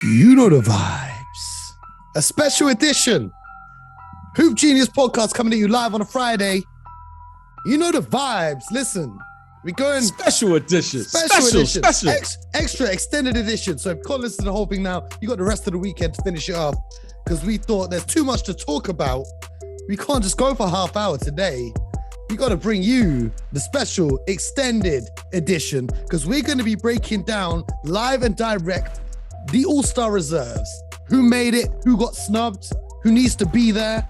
You know the vibes. A special edition. Hoop Genius podcast coming to you live on a Friday. You know the vibes. Listen, we're going special edition. Extra extended edition. So if you can't listen to the whole thing now, you got the rest of the weekend to finish it off because we thought there's too much to talk about. We can't just go for a half hour today. We got to bring you the special extended edition because we're going to be breaking down live and direct the All-Star reserves. Who made it? Who got snubbed? Who needs to be there?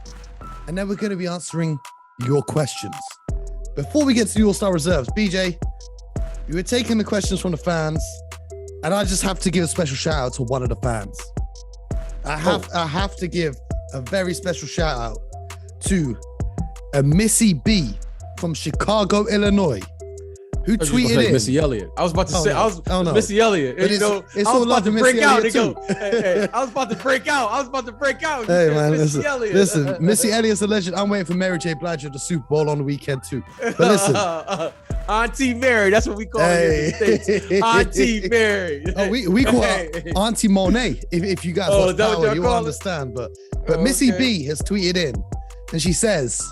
And then we're going to be answering your questions. Before we get to the All-Star reserves, BJ, you were taking the questions from the fans, and I just have to give a special shout out to one of the fans. I have to give a very special shout out to a Missy B from Chicago, Illinois, who tweeted in. Missy Elliott. I was about to say, no. Missy Elliott. But it's I was about to break out. I was about to break out. Hey man, listen, Missy Elliott's a legend. I'm waiting for Mary J. Blige at the Super Bowl on the weekend too. But listen, Auntie Mary. That's what we call her in the States. Auntie Mary. Oh, we call her Auntie Monet. If you guys watch Power, you understand. But Missy B has tweeted in, and she says,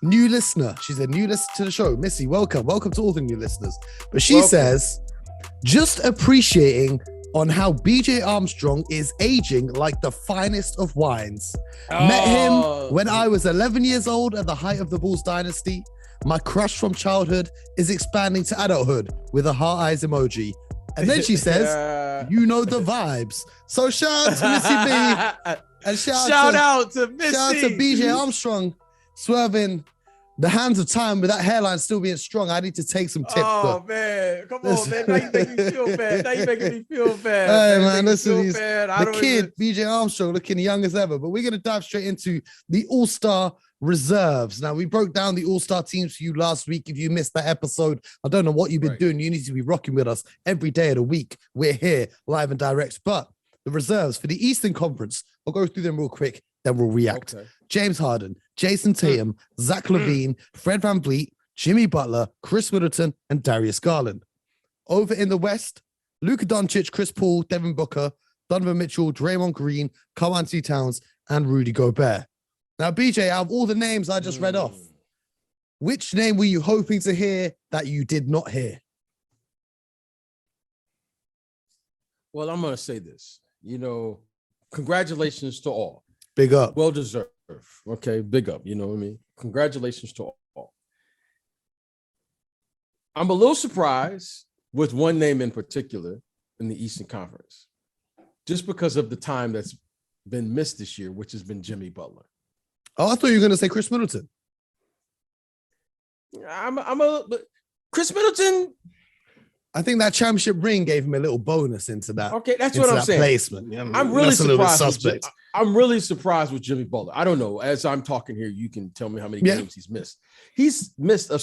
new listener. She's a new listener to the show. Missy, welcome to all the new listeners. But she says, just appreciating on how BJ Armstrong is aging like the finest of wines. Met him when I was 11 years old at the height of the Bulls dynasty. My crush from childhood is expanding to adulthood with a heart eyes emoji. And then she says, you know the vibes. So shout out to Missy B. And shout out to Missy. Shout out to BJ Armstrong. Swerving the hands of time with that hairline still being strong. I need to take some tips. Oh, man. Come on, man. Now you making me feel bad. Hey, man, listen, the kid, BJ Armstrong, looking young as ever. But we're going to dive straight into the All-Star reserves. Now, we broke down the All-Star teams for you last week. If you missed that episode, I don't know what you've been doing. You need to be rocking with us every day of the week. We're here live and direct. But the reserves for the Eastern Conference, I'll go through them real quick, then we'll react. Okay. James Harden, Jason Tatum, Zach LaVine, Fred VanVleet, Jimmy Butler, Chris Middleton, and Darius Garland. Over in the West, Luka Doncic, Chris Paul, Devin Booker, Donovan Mitchell, Draymond Green, Karl-Anthony Towns, and Rudy Gobert. Now, BJ, out of all the names I just read off, which name were you hoping to hear that you did not hear? Well, I'm going to say this. Congratulations to all. Big up. Well deserved. Okay, big up. You know what I mean? Congratulations to all. I'm a little surprised with one name in particular in the Eastern Conference, just because of the time that's been missed this year, which has been Jimmy Butler. Oh, I thought you were going to say Chris Middleton. Chris Middleton. I think that championship ring gave him a little bonus into that. Okay, that's what I'm saying. Placement. I'm really surprised. I'm really surprised with Jimmy Butler. I don't know. As I'm talking here, you can tell me how many games he's missed. He's missed a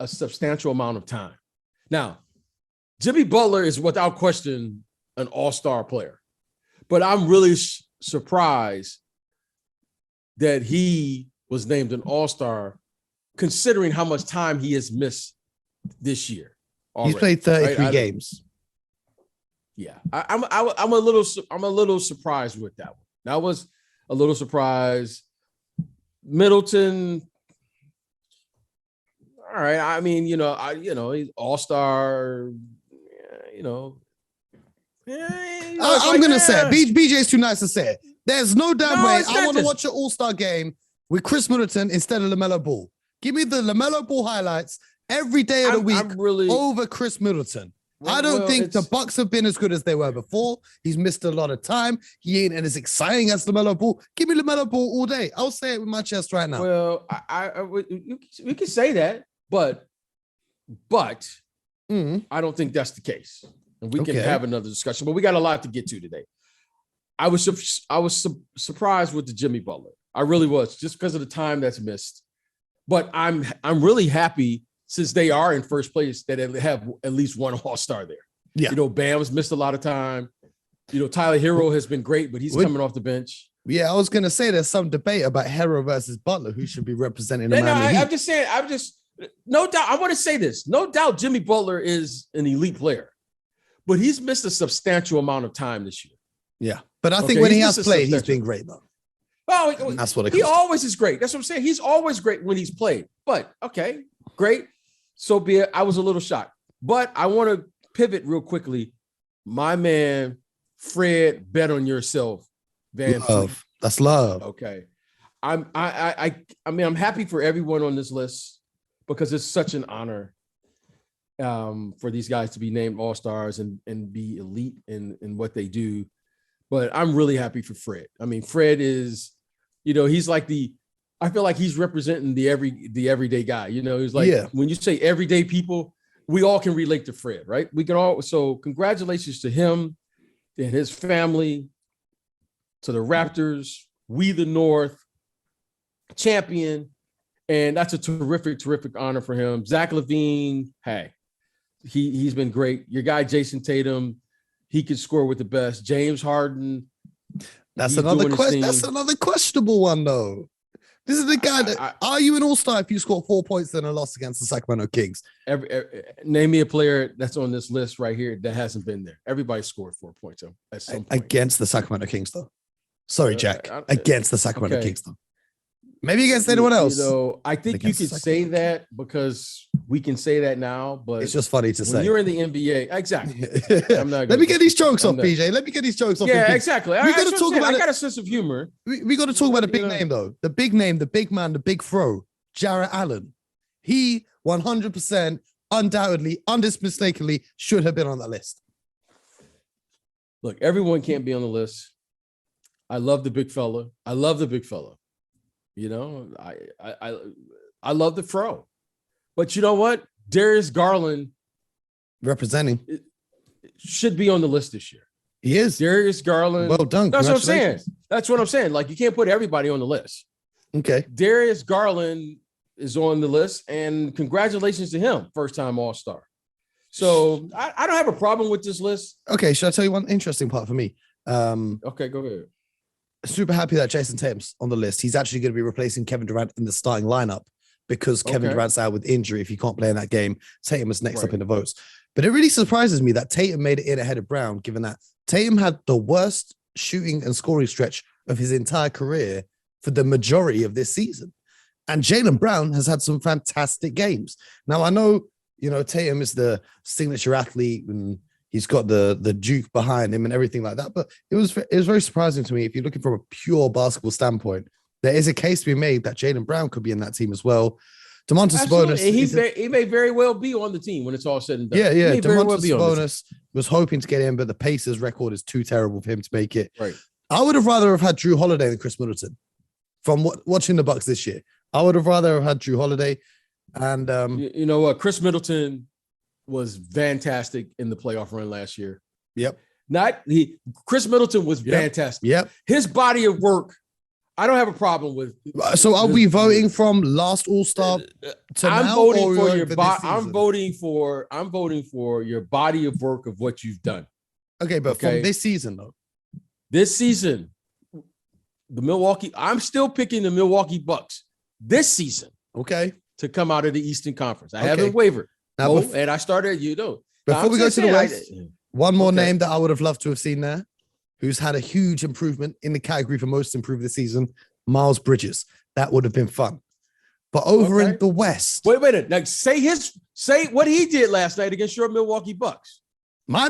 substantial amount of time. Now, Jimmy Butler is without question an all-star player, but I'm really surprised that he was named an all-star considering how much time he has missed this year. Already. He's played 33 games. Yeah, I'm a little surprised with that one. That was a little surprise. Middleton. All right. I mean, he's all-star. I'm gonna say it. BJ's too nice to say it. There's no damn way I want to watch an all-star game with Chris Middleton instead of LaMelo Ball. Give me the LaMelo Ball highlights every day of the week over Chris Middleton. I don't think the Bucks have been as good as they were before. He's missed a lot of time. He ain't as exciting as LaMelo Ball. Give me LaMelo Ball all day. I'll say it with my chest right now. Well, we can say that, but I don't think that's the case. And we can have another discussion. But we got a lot to get to today. I was surprised with the Jimmy Butler. I really was, just because of the time that's missed. But I'm really happy, since they are in first place, that they have at least one all-star there. Yeah. Bam's missed a lot of time. Tyler Hero has been great, but he's coming off the bench. Yeah, I was going to say there's some debate about Hero versus Butler, who should be representing the Miami Heat. I'm just saying, no doubt, I want to say this. No doubt Jimmy Butler is an elite player, but he's missed a substantial amount of time this year. Yeah. But I think when he has played, he's been great, though. Oh, that's what he always is great. That's what I'm saying. He's always great when he's played. But, okay, great. So be it. I was a little shocked. But I want to pivot real quickly. My man, Fred, bet on yourself. Love. That's love. Okay. I mean, I'm happy for everyone on this list because it's such an honor for these guys to be named all-stars and be elite in what they do. But I'm really happy for Fred. I mean, Fred is, he's like I feel like he's representing the everyday guy. He's like, when you say everyday people, we all can relate to Fred, right? We can all. So congratulations to him and his family, to the Raptors, we the North, champion. And that's a terrific, terrific honor for him. Zach LaVine, hey, he's been great. Your guy, Jason Tatum, he could score with the best. James Harden. That's another question. That's another questionable one, though. This is the guy that are you an all-star if you score 4 points in a loss against the Sacramento Kings? Name me a player that's on this list right here that hasn't been there. Everybody scored 4 points at some point. Against the Sacramento Kings, though. Sorry, Jack. Against the Sacramento Kings, though. Maybe against anyone else. I think you could say that because we can say that now, but it's just funny to say. You're in the NBA. Exactly. Let me get these jokes off, PJ. Let me get these jokes off. Yeah, exactly. I got a sense of humor. We got to talk about the big name, though. The big name, the big man, the big throw, Jarrett Allen. He 100%, undoubtedly, unmistakably should have been on that list. Look, everyone can't be on the list. I love the big fella. I love the fro. But you know what? Darius Garland representing should be on the list this year. He is. Darius Garland. Well done. That's what I'm saying. That's what I'm saying. Like, you can't put everybody on the list. Okay. Darius Garland is on the list, and congratulations to him. First-time All-Star. So I don't have a problem with this list. Okay. Should I tell you one interesting part for me? Okay, go ahead. Super happy that Jason Tatum's on the list. He's actually going to be replacing Kevin Durant in the starting lineup because Kevin Durant's out with injury. If he can't play in that game, Tatum is next up in the votes. But it really surprises me that Tatum made it in ahead of Brown, given that Tatum had the worst shooting and scoring stretch of his entire career for the majority of this season. And Jaylen Brown has had some fantastic games. Now, I know, Tatum is the signature athlete and he's got the Duke behind him and everything like that. But it was very surprising to me. If you're looking from a pure basketball standpoint, there is a case to be made that Jaylen Brown could be in that team as well. Domantas Sabonis. He may very well be on the team when it's all said and done. Yeah. Domantas Sabonis was hoping to get in, but the Pacers record is too terrible for him to make it. Right. I would have rather have had Drew Holiday than Chris Middleton from watching the Bucks this year. I would have rather have had Drew Holiday. And you know what? Chris Middleton was fantastic in the playoff run last year. Yep. Chris Middleton was fantastic. Yep. His body of work, I don't have a problem with. So are we voting from last All-Star to I'm now? Voting for your I'm voting for your body of work of what you've done. Okay, but from this season though. This season, I'm still picking the Milwaukee Bucks this season. Okay. To come out of the Eastern Conference. I haven't wavered. Now, and I started, Before we go to the West, one more name that I would have loved to have seen there, who's had a huge improvement in the category for most improved this season, Miles Bridges. That would have been fun. But over in the West. Wait a minute. Now say what he did last night against your Milwaukee Bucks. My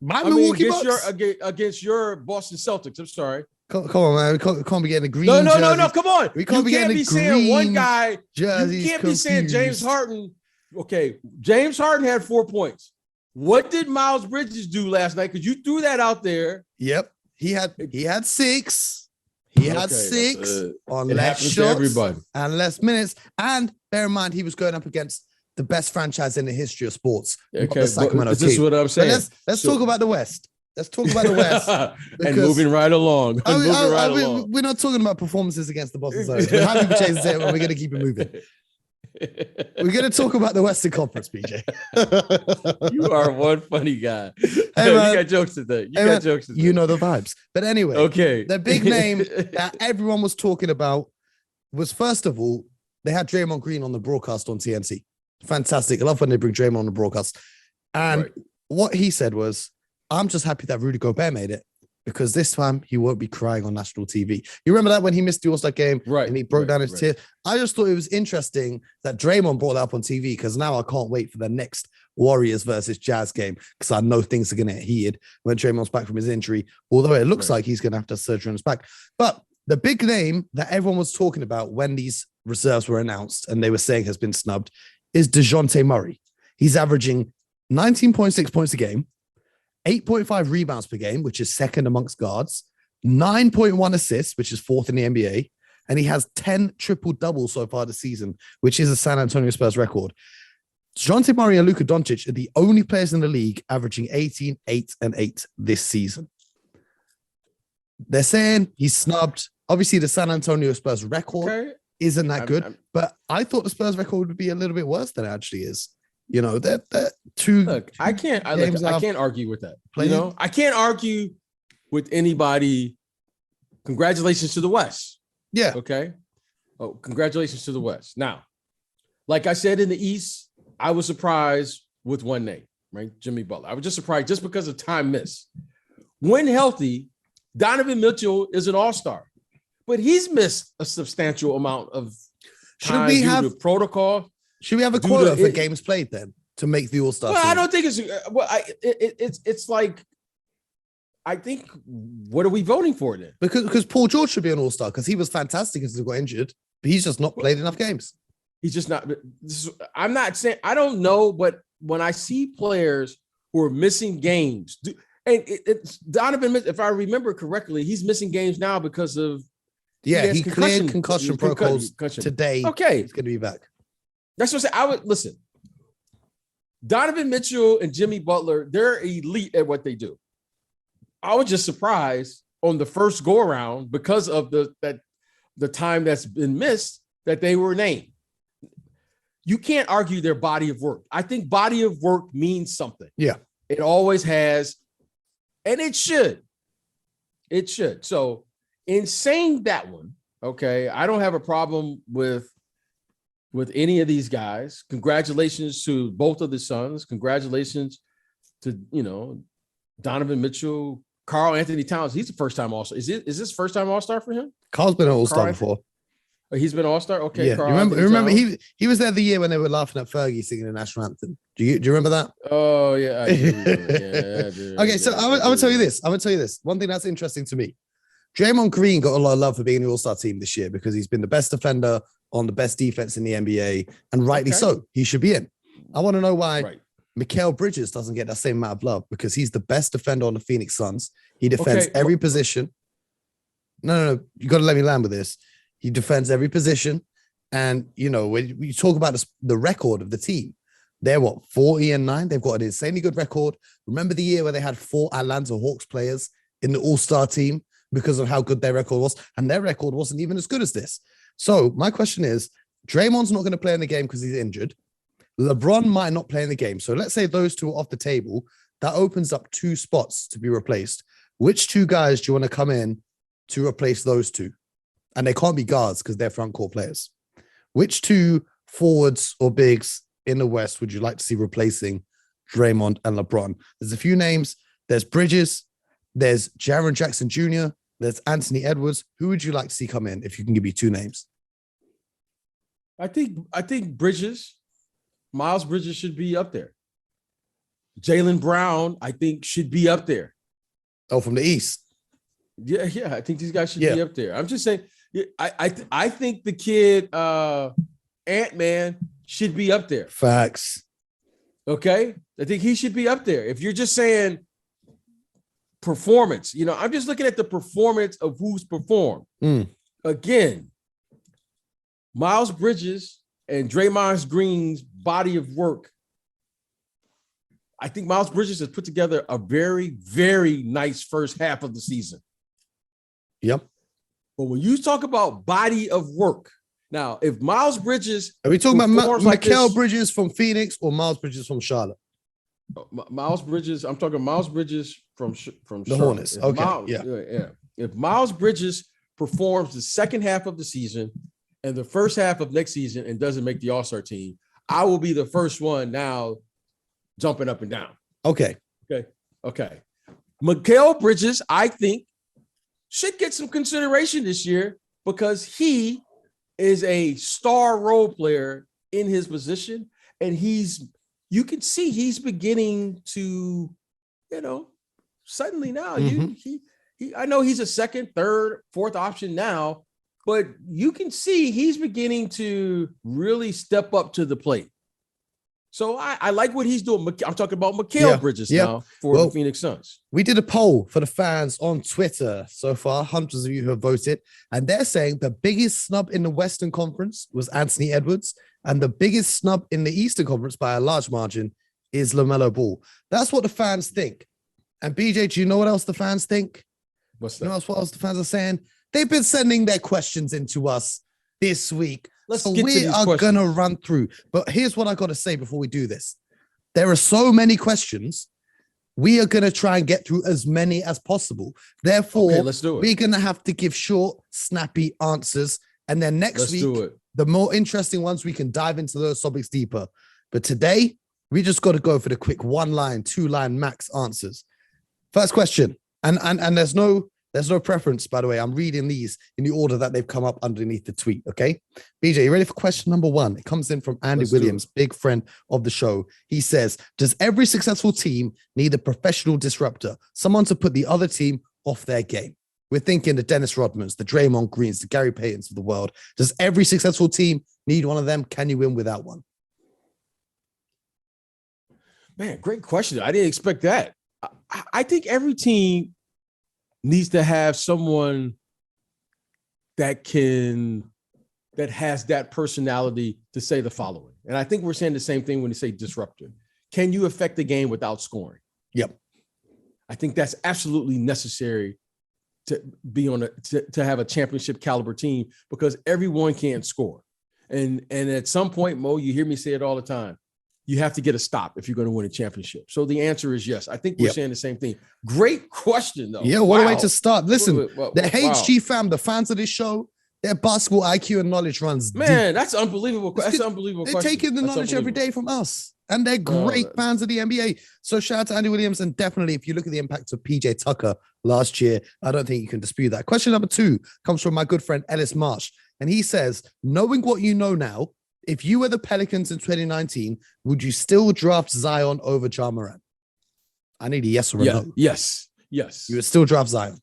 Milwaukee Bucks? Against your Boston Celtics. I'm sorry. Come on, man. We can't be getting the green. No. Come on. We can't be getting the green saying one guy. Jerseys. You can't be saying James Harden. Okay, James Harden had 4 points. What did Miles Bridges do last night? Because you threw that out there. Yep, he had 6. He had 6 on less shots and less minutes. And bear in mind, he was going up against the best franchise in the history of sports. Okay, the Sacramento this is what I'm saying. Let's talk about the West. Let's talk about the West. And moving right along. We're not talking about performances against the Boston Celtics. We're happy to change it, and we're going to keep it moving. We're going to talk about the Western Conference, PJ. You are one funny guy. Hey, man. You got jokes today. You know the vibes. But anyway, the big name that everyone was talking about was, first of all, they had Draymond Green on the broadcast on TNT. Fantastic. I love when they bring Draymond on the broadcast. And what he said was, I'm just happy that Rudy Gobert made it because this time he won't be crying on national TV. You remember that when he missed the All-Star game and he broke down his tears? I just thought it was interesting that Draymond brought that up on TV because now I can't wait for the next Warriors versus Jazz game because I know things are going to get heated when Draymond's back from his injury, although it looks like he's going to have to surgery on his back. But the big name that everyone was talking about when these reserves were announced and they were saying has been snubbed is DeJounte Murray. He's averaging 19.6 points a game, 8.5 rebounds per game, which is second amongst guards, 9.1 assists, which is fourth in the NBA, and he has 10 triple-doubles so far this season, which is a San Antonio Spurs record. DeJounte Murray and Luka Doncic are the only players in the league averaging 18, 8, and 8 this season. They're saying he's snubbed. Obviously, the San Antonio Spurs record isn't that good, but I thought the Spurs record would be a little bit worse than it actually is. You know, they're two. Look, I can't argue with that. Playing. You know, I can't argue with anybody. Congratulations to the West. Yeah. Okay. Oh, congratulations to the West. Now, like I said in the East, I was surprised with one name, right? Jimmy Butler. I was just surprised just because of time missed. When healthy, Donovan Mitchell is an all-star, but he's missed a substantial amount of time due to protocol. Should we have a quota for games played then to make the All-Star? Well, I don't think it's it's like, I think, what are we voting for then? Because Paul George should be an All-Star because he was fantastic until he got injured, but he's just not played enough games. He's just not. I'm not saying, I don't know, but when I see players who are missing games, and it's Donovan, if I remember correctly, he's missing games now because of he cleared concussion protocols today. Okay, he's going to be back. That's what I say. I would listen. Donovan Mitchell and Jimmy Butler, they're elite at what they do. I was just surprised on the first go around because of the time that's been missed that they were named. You can't argue their body of work. I think body of work means something. Yeah. It always has, and it should. It should. So in saying that one, okay, I don't have a problem with any of these guys. Congratulations to both of the sons. Congratulations to, Donovan Mitchell, Karl Anthony Towns. He's a first-time All-Star. Is this first-time All-Star for him? Carl's been an All-Star before. He's been All-Star? Okay. Yeah. Remember he was there the year when they were laughing at Fergie singing the national anthem. Do you remember that? Oh, yeah. I do. Okay, so I would tell you this. One thing that's interesting to me. Draymond Green got a lot of love for being the All-Star team this year because he's been the best defender on the best defense in the NBA, and rightly so. He should be in. I want to know why Mikhail Bridges doesn't get that same amount of love because he's the best defender on the Phoenix Suns. He defends every position. No. You got to let me land with this. He defends every position. And, when you talk about the record of the team, they're 40-9? They've got an insanely good record. Remember the year where they had 4 Atlanta Hawks players in the All-Star team because of how good their record was? And their record wasn't even as good as this. So my question is, Draymond's not going to play in the game because he's injured. LeBron might not play in the game. So let's say those two are off the table. That opens up 2 spots to be replaced. Which 2 guys do you want to come in to replace those 2? And they can't be guards because they're front court players. Which 2 forwards or bigs in the West would you like to see replacing Draymond and LeBron? There's a few names. There's Bridges. There's Jaren Jackson Jr. There's Anthony Edwards. Who would you like to see come in if you can give me 2 names? I think Bridges, Miles Bridges should be up there. Jaylen Brown, I think, should be up there. Oh, from the East. Yeah. I think these guys should be up there. I'm just saying, I think the kid Ant-Man should be up there. Facts. Okay? I think he should be up there. If you're just saying performance, I'm just looking at the performance of who's performed. Again, Miles Bridges and Draymond Green's body of work. I think Miles Bridges has put together a very, very nice first half of the season. Yep. But when you talk about body of work, now, if Miles Bridges... Are we talking about Mikhail Bridges from Phoenix or Miles Bridges from Charlotte? Miles Bridges, I'm talking Miles Bridges from the Charlotte. Hornets. Okay. If Miles Bridges performs the second half of the season and the first half of next season and doesn't make the All-Star team, I will be the first one now jumping up and down. Okay. Mikhail Bridges, I think, should get some consideration this year because he is a star role player in his position. And you can see he's beginning to, suddenly now, I know he's a second, third, fourth option now, but you can see he's beginning to really step up to the plate. So I like what he's doing. I'm talking about Mikhail Bridges now for the Phoenix Suns. We did a poll for the fans on Twitter so far. Hundreds of you have voted. And they're saying the biggest snub in the Western Conference was Anthony Edwards. And the biggest snub in the Eastern Conference by a large margin is LaMelo Ball. That's what the fans think. And BJ, do you know what else the fans think? What's that? You know what else the fans are saying? They've been sending their questions into us this week. We are going to run through. But here's what I got to say before we do this. There are so many questions. We are going to try and get through as many as possible. Therefore, let's do it. We're going to have to give short, snappy answers. And then next week, the more interesting ones, we can dive into those topics deeper. But today, we just got to go for the quick 1-line, 2-line max answers. First question. And there's no preference, by the way. I'm reading these in the order that they've come up underneath the tweet, okay? BJ, you ready for question number 1? It comes in from Andy Williams, big friend of the show. He says, does every successful team need a professional disruptor, someone to put the other team off their game? We're thinking the Dennis Rodmans, the Draymond Greens, the Gary Paytons of the world. Does every successful team need one of them? Can you win without one? Man, great question. I didn't expect that. I think every team needs to have someone that has that personality to say the following. And I think we're saying the same thing when you say disruptor. Can you affect the game without scoring? Yep. I think that's absolutely necessary to be to have a championship caliber team because everyone can't score. And at some point, Mo, you hear me say it all the time. You have to get a stop if you're going to win a championship. So the answer is yes. I think we're saying the same thing. Great question, though. Yeah, what a way to start. Listen, the HG fam, the fans of this show, their basketball IQ and knowledge runs deep. That's unbelievable. That's unbelievable. They're taking the knowledge every day from us. And they're great fans of the NBA. So shout out to Andy Williams. And definitely, if you look at the impact of PJ Tucker last year, I don't think you can dispute that. Question number 2 comes from my good friend Ellis Marsh. And he says, knowing what you know now, if you were the Pelicans in 2019, would you still draft Zion over Ja Morant? I need a yes or a no. Yes. You would still draft Zion.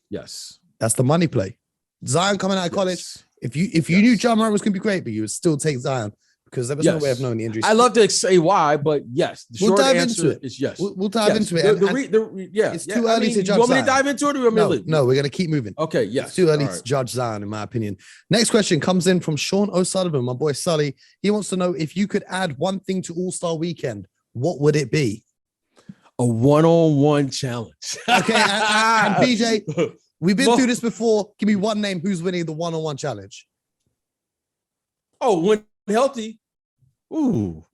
Yes. That's the money play. Zion coming out of college. If you knew Ja Morant was going to be great, but you would still take Zion because there was no way of knowing the injuries. I love to say why, but yes. The short answer is yes. We'll dive into it. It's too early to judge Zion. You want me to dive into it or you want me to leave? No, we're going to keep moving. Okay, yes. It's too early to judge Zion, in my opinion. Next question comes in from Sean O'Sullivan, my boy Sully. He wants to know if you could add one thing to All-Star Weekend, what would it be? A one-on-one challenge. Okay, and BJ, we've been through this before. Give me one name. Who's winning the one-on-one challenge? Oh, when healthy. Ooh.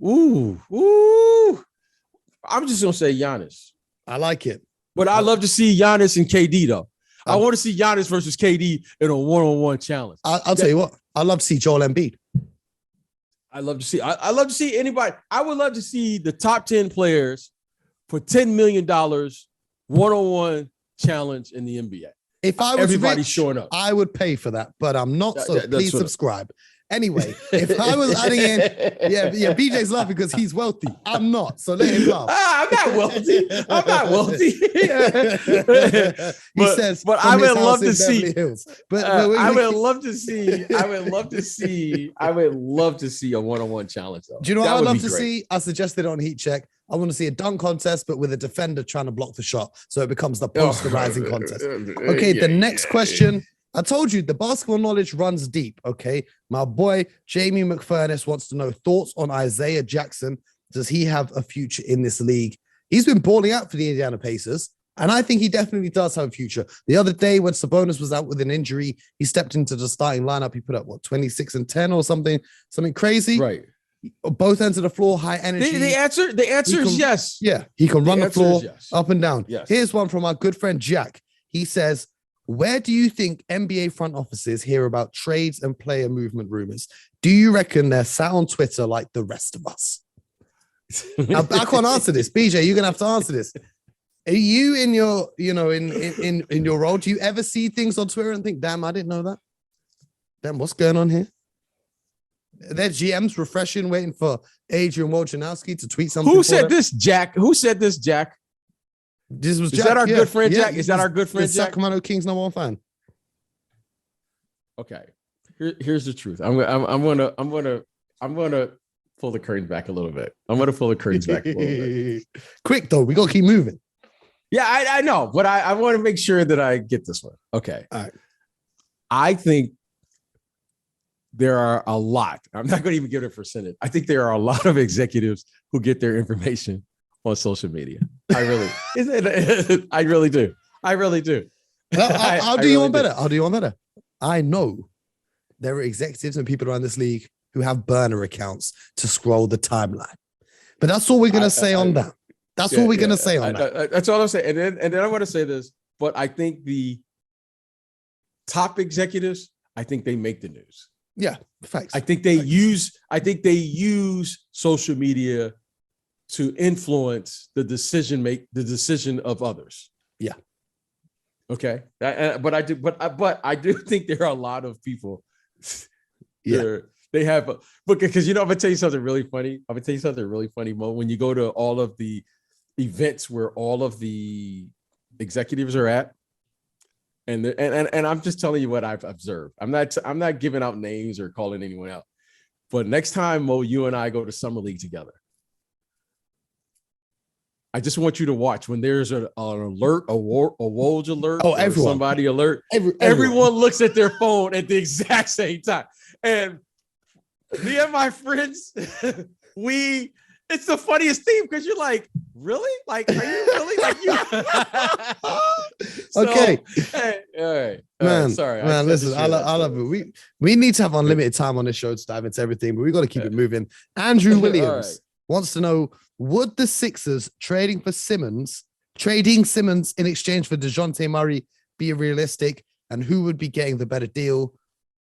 I'm just going to say Giannis. I like it. But I love to see Giannis and KD, though. I want to see Giannis versus KD in a one-on-one challenge. I'll tell you what. I love to see Joel Embiid. I love to see anybody. I would love to see the top 10 players for $10 million one-on-one challenge in the NBA. If I was everybody rich, showing up, I would pay for that, but I'm not. So please subscribe. Anyway, if I was adding in, BJ's laughing because he's wealthy. I'm not, so let him laugh. I'm not wealthy. He says, but I would love to see. I would love to see a one-on-one challenge. Though. Do you know what I'd love to see? I suggested it on Heat Check. I want to see a dunk contest, but with a defender trying to block the shot, so it becomes the posterizing contest. Okay, the next question. I told you the basketball knowledge runs deep, okay? My boy, Jamie McFurnace wants to know thoughts on Isaiah Jackson. Does he have a future in this league? He's been balling out for the Indiana Pacers, and I think he definitely does have a future. The other day when Sabonis was out with an injury, he stepped into the starting lineup. He put up, 26 and 10 or something crazy? Right. Both ends of the floor, high energy. The answer is yes. Yeah, he can run the floor up and down. Yes. Here's one from our good friend Jack. He says, where do you think NBA front offices hear about trades and player movement rumors? Do you reckon they're sat on Twitter like the rest of us? Now, I can't answer this. BJ, you're going to have to answer this. Are you in your, in your role? Do you ever see things on Twitter and think, damn, I didn't know that? Damn, what's going on here? Their GM's refreshing, waiting for Adrian Wojnarowski to tweet something. Who said this, Jack? Who said this, Jack? This was Is Jack. that our good friend, Jack? Is that our good friend, Jack? Sacramento Kings #1 fan. Okay, here's the truth. I'm gonna pull the curtains back a little bit. Quick though, we gotta keep moving. Yeah, I know, but I want to make sure that I get this one. Okay, all right. I think there are a lot. I'm not going to even give it a percentage. I think there are a lot of executives who get their information on social media. I really do. I'll do you one better. I know there are executives and people around this league who have burner accounts to scroll the timeline. But that's all we're going to say on that. That's all we're going to say on that. That's all I'm saying. And then I want to say this, but I think the top executives, I think they make the news. Yeah, facts. I think they use social media to influence the decision of others. Yeah. Okay. But I do think there are a lot of people. Yeah. They have, because I'm gonna tell you something really funny. Mo. When you go to all of the events where all of the executives are at, and I'm just telling you what I've observed. I'm not giving out names or calling anyone out. But next time, Mo, you and I go to Summer League together, I just want you to watch when there's an alert, a Woj alert, or everyone. Somebody alert. Everyone looks at their phone at the exact same time. And me and my friends, it's the funniest thing because you're like, really? Like, are you really? Like, you? Okay. Hey, all right. Man, sorry. Man, listen, I love it. We need to have unlimited time on this show to dive into everything, but we got to keep it moving. Andrew Williams wants to know, would the Sixers trading Simmons in exchange for DeJounte Murray be realistic? And who would be getting the better deal?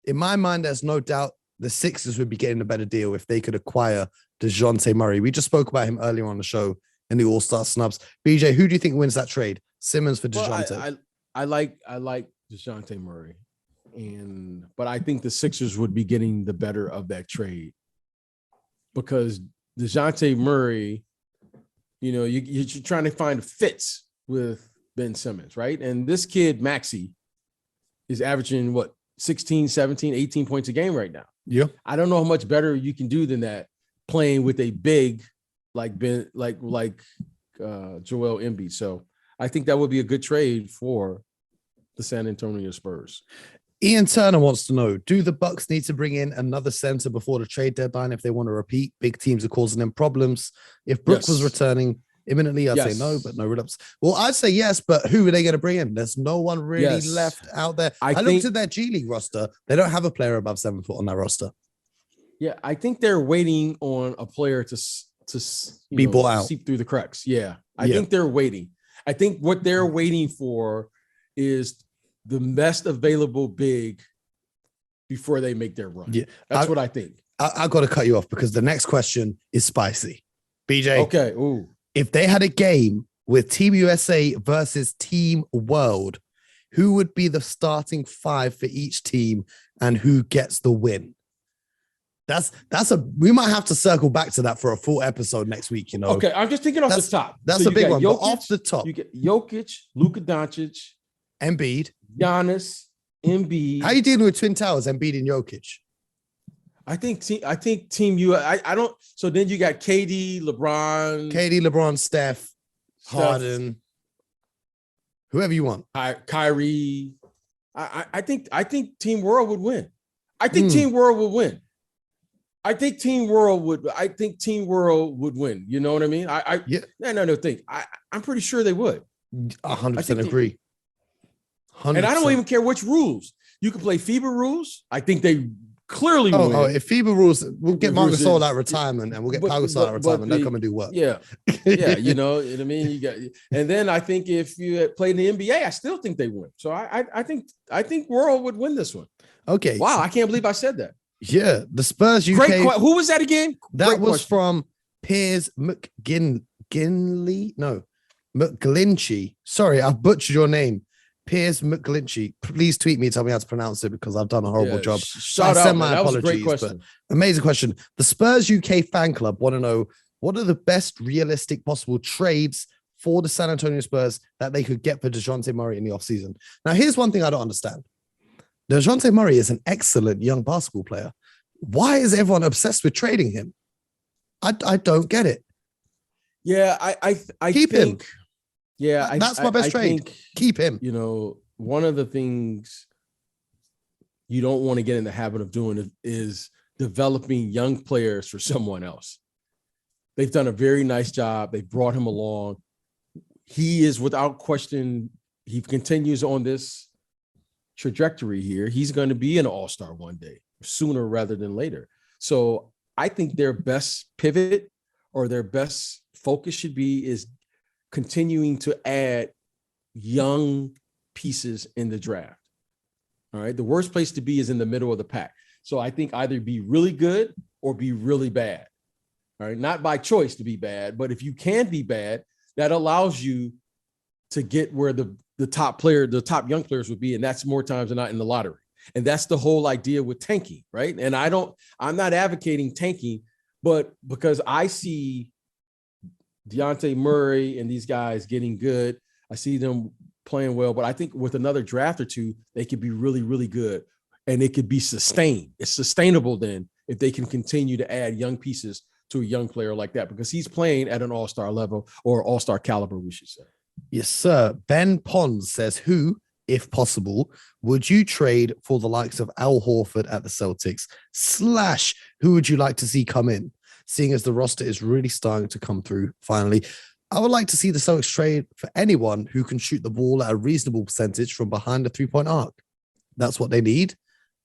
In my mind, there's no doubt the Sixers would be getting a better deal if they could acquire DeJounte Murray. We just spoke about him earlier on the show in the All-Star snubs. BJ, who do you think wins that trade? Simmons for DeJounte? Well, I like DeJounte Murray, but I think the Sixers would be getting the better of that trade because DeJounte Murray, you're trying to find fits with Ben Simmons, right? And this kid, Maxey, is averaging 16, 17, 18 points a game right now. Yeah. I don't know how much better you can do than that playing with a big like Joel Embiid. So I think that would be a good trade for the San Antonio Spurs. Ian Turner wants to know, do the Bucks need to bring in another center before the trade deadline if they want to repeat? Big teams are causing them problems. If Brooks was returning imminently, I'd say no, but no relapse. Well, I'd say yes, but who are they going to bring in? There's no one really left out there. I looked at their G League roster. They don't have a player above 7 foot on that roster. Yeah, I think they're waiting on a player to be bought out, seep through the cracks. Yeah, I think they're waiting. I think what they're waiting for is the best available big before they make their run. Yeah, that's what I think. I got to cut you off because the next question is spicy. BJ. Okay. Ooh. If they had a game with Team USA versus Team World, who would be the starting 5 for each team and who gets the win? We might have to circle back to that for a full episode next week, Okay, I'm just thinking off the top. That's a big one. Jokic, but off the top, you get Jokic, Luka Doncic, Embiid, Giannis, Embiid. How are you dealing with Twin Towers, Embiid and Jokic? I think Team U. I don't. So then you got KD, LeBron, Steph, Harden, whoever you want. Kyrie. I think Team World would win. I think Team World would win. I think Team World would win. You know what I mean? I'm pretty sure they would. 100% agree. 100%. And I don't even care which rules. You can play FIBA rules. I think they clearly win. Oh, if FIBA rules, we'll get Marc Gasol out of retirement and we'll get Pau Gasol out of retirement. They'll come and do work. Yeah. Yeah. You know what I mean? You got, and then I think if you play in the NBA, I still think they win. So I think World would win this one. Okay. Wow. I can't believe I said that. Yeah. The Spurs UK. Who was that again? That was from Piers McGinley. No. McGlinchey. Sorry, I've butchered your name. Piers McGlinchey. Please tweet me, tell me how to pronounce it because I've done a horrible job. Shout out, man. That was a great question. Amazing question. The Spurs UK fan club want to know what are the best realistic possible trades for the San Antonio Spurs that they could get for DeJounte Murray in the offseason. Now, here's one thing I don't understand. DeJounte Murray is an excellent young basketball player. Why is everyone obsessed with trading him? I don't get it. Yeah, I keep think, him. Yeah, that's my best trade. Think, keep him. You know, one of the things you don't want to get in the habit of doing is developing young players for someone else. They've done a very nice job. They brought him along. He is, without question, he continues on this trajectory here. He's going to be an all-star one day, sooner rather than later. So I think their best pivot or their best focus should be is continuing to add young pieces in the draft. All right. The worst place to be is in the middle of the pack. So I think either be really good or be really bad. All right. Not by choice to be bad, but if you can be bad, that allows you to get where the top young players would be. And that's more times than not in the lottery. And that's the whole idea with tanking. Right. And I'm not advocating tanking, but because I see DeJounte Murray and these guys getting good, I see them playing well, but I think with another draft or two, they could be really, really good and it could be sustained. It's sustainable then if they can continue to add young pieces to a young player like that, because he's playing at an all-star level or all-star caliber, we should say. Yes, sir. Ben Pons says, who, if possible, would you trade for the likes of Al Horford at the Celtics? / who would you like to see come in? Seeing as the roster is really starting to come through finally. I would like to see the Celtics trade for anyone who can shoot the ball at a reasonable percentage from behind the three-point arc. That's what they need.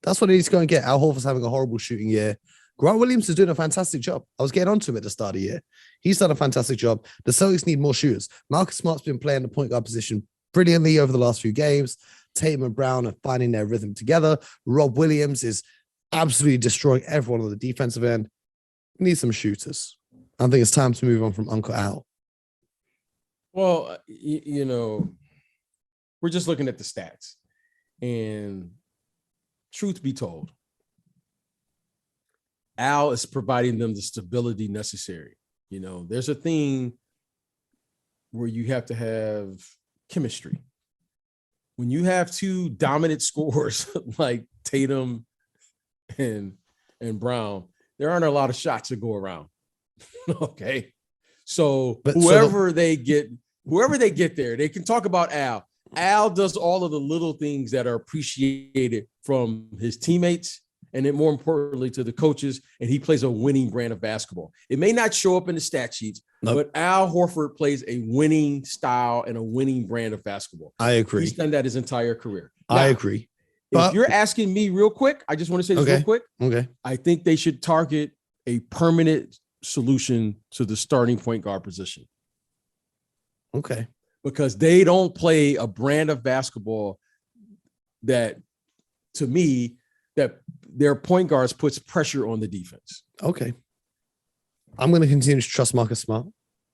That's what they need to go and get. Al Horford's having a horrible shooting year. Grant Williams is doing a fantastic job. I was getting onto him at the start of the year. He's done a fantastic job. The Celtics need more shooters. Marcus Smart's been playing the point guard position brilliantly over the last few games. Tatum and Brown are finding their rhythm together. Rob Williams is absolutely destroying everyone on the defensive end. Need some shooters. I think it's time to move on from Uncle Al. Well, you know, we're just looking at the stats. And truth be told, Al is providing them the stability necessary. You know, there's a thing where you have to have chemistry. When you have two dominant scorers like Tatum and Brown, there aren't a lot of shots to go around. Okay. So whoever they get there, they can talk about Al. Al does all of the little things that are appreciated from his teammates and then more importantly to the coaches, and he plays a winning brand of basketball. It may not show up in the stat sheets, but Al Horford plays a winning style and a winning brand of basketball. I agree. He's done that his entire career. Now, I agree. If you're asking me real quick, I just want to say this real quick. Okay. I think they should target a permanent solution to the starting point guard position. Okay. Because they don't play a brand of basketball that, to me, that their point guards puts pressure on the defense. Okay. I'm going to continue to trust Marcus Smart.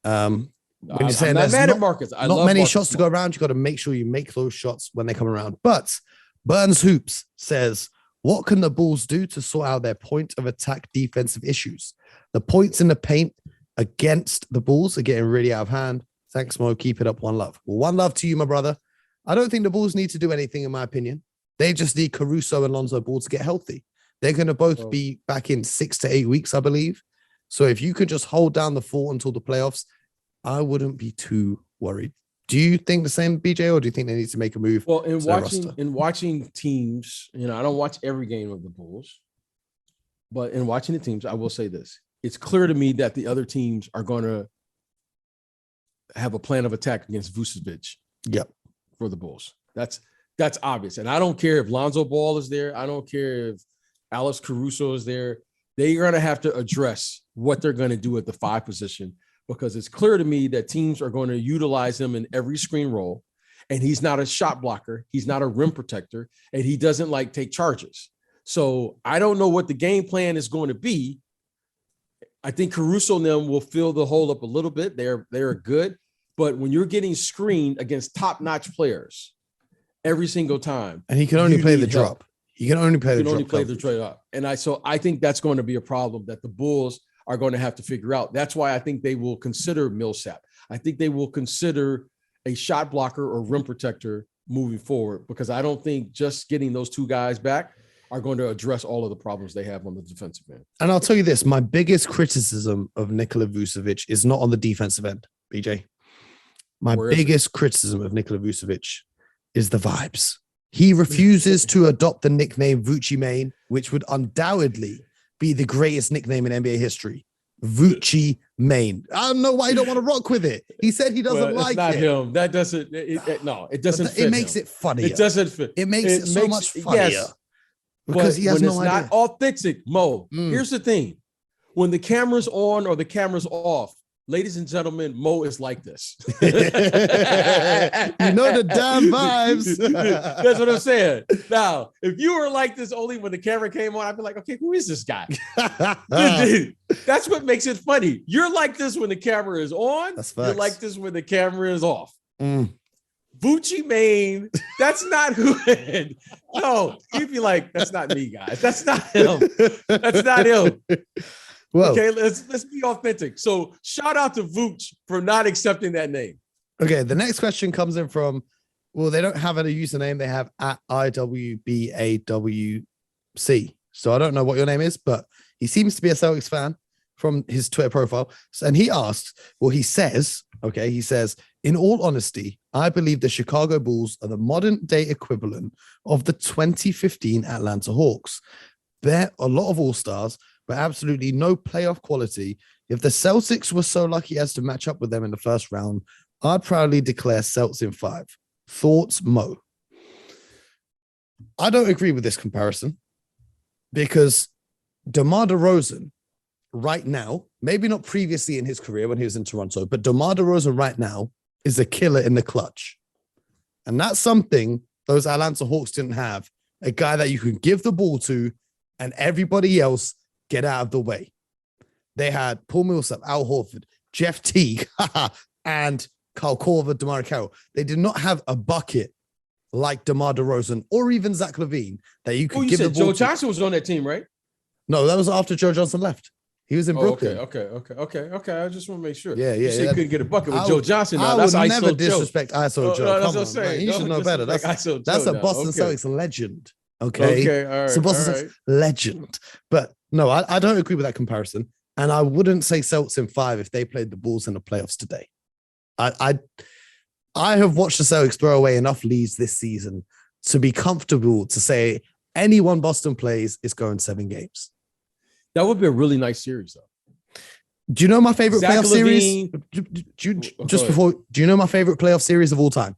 When you're saying I'm not mad at Marcus. I not love many Marcus shots Smart. to go around. You got to make sure you make those shots when they come around. But Burns Hoops says, what can the Bulls do to sort out their point of attack defensive issues? The points in the paint against the Bulls are getting really out of hand. Thanks, Mo. Keep it up. One love. Well, one love to you, my brother. I don't think the Bulls need to do anything, in my opinion. They just need Caruso and Lonzo Ball to get healthy. They're going to both be back in 6 to 8 weeks, I believe. So if you could just hold down the fort until the playoffs, I wouldn't be too worried. Do you think the same, BJ, or do you think they need to make a move? Well, in watching teams, you know, I don't watch every game of the Bulls, but in watching the teams, I will say this. It's clear to me that the other teams are going to have a plan of attack against Vucevic. Yep. For the Bulls. That's obvious. And I don't care if Lonzo Ball is there. I don't care if Alex Caruso is there. They're going to have to address what they're going to do at the 5 position, because it's clear to me that teams are going to utilize him in every screen role. And he's not a shot blocker. He's not a rim protector, and he doesn't like take charges. So I don't know what the game plan is going to be. I think Caruso and them will fill the hole up a little bit. They're good. But when you're getting screened against top-notch players every single time, and he can only play the drop. He can only play the drop. And I think that's going to be a problem that the Bulls are going to have to figure out. That's why I think they will consider Millsap. I think they will consider a shot blocker or rim protector moving forward, because I don't think just getting those two guys back are going to address all of the problems they have on the defensive end. And I'll tell you this, my biggest criticism of Nikola Vucevic is not on the defensive end, BJ. My biggest criticism of Nikola Vucevic is the vibes. He refuses to adopt the nickname Vucci Main, which would undoubtedly be the greatest nickname in NBA history. Vucci Main. I don't know why you don't want to rock with it. He said he doesn't like it. Not him. That doesn't. It doesn't. It makes it funnier. It doesn't fit. It makes it so much funnier. Yes, because he has no idea. When it's not authentic, Mo. Here's the thing: when the camera's on or the camera's off, ladies and gentlemen, Mo is like this. You know the damn vibes. That's what I'm saying. Now, if you were like this only when the camera came on, I'd be like, okay, who is this guy? That's what makes it funny. You're like this when the camera is on. You're like this when the camera is off. Vucci Main, that's not who. No, you'd be like, that's not me, guys. That's not him. That's not him. Well, okay, let's be authentic. So shout out to Vooch for not accepting that name. Okay, the next question comes in from, well, they don't have a username. They have at IWBAWC. So I don't know what your name is, but he seems to be a Celtics fan from his Twitter profile. And he asks, well, he says, in all honesty, I believe the Chicago Bulls are the modern day equivalent of the 2015 Atlanta Hawks. They're a lot of all-stars, but absolutely no playoff quality. If the Celtics were so lucky as to match up with them in the first round, I'd proudly declare Celtics in 5. Thoughts, Mo? I don't agree with this comparison because DeMar DeRozan right now, maybe not previously in his career when he was in Toronto, but DeMar DeRozan right now is a killer in the clutch. And that's something those Atlanta Hawks didn't have. A guy that you can give the ball to and everybody else get out of the way. They had Paul Millsap, Al Horford, Jeff Teague, and Kyle Korver, DeMar Carroll. They did not have a bucket like DeMar DeRozan or even Zach LaVine that you could give the ball to. Joe Johnson was on that team, right? No, that was after Joe Johnson left. He was in Brooklyn. Okay. I just want to make sure. Yeah. You said you couldn't get a bucket with Joe Johnson. Now. That's I would never disrespect ISO Joe. That's what I'm saying. You should know better. That's a Boston Celtics legend. Okay. All right. It's a Boston Celtics legend. But no, I don't agree with that comparison. And I wouldn't say Celtics in 5 if they played the Bulls in the playoffs today. I have watched the Celtics throw away enough leads this season to be comfortable to say anyone Boston plays is going 7 games. That would be a really nice series, though. Do you know my favorite playoff series? Do you know my favorite playoff series of all time?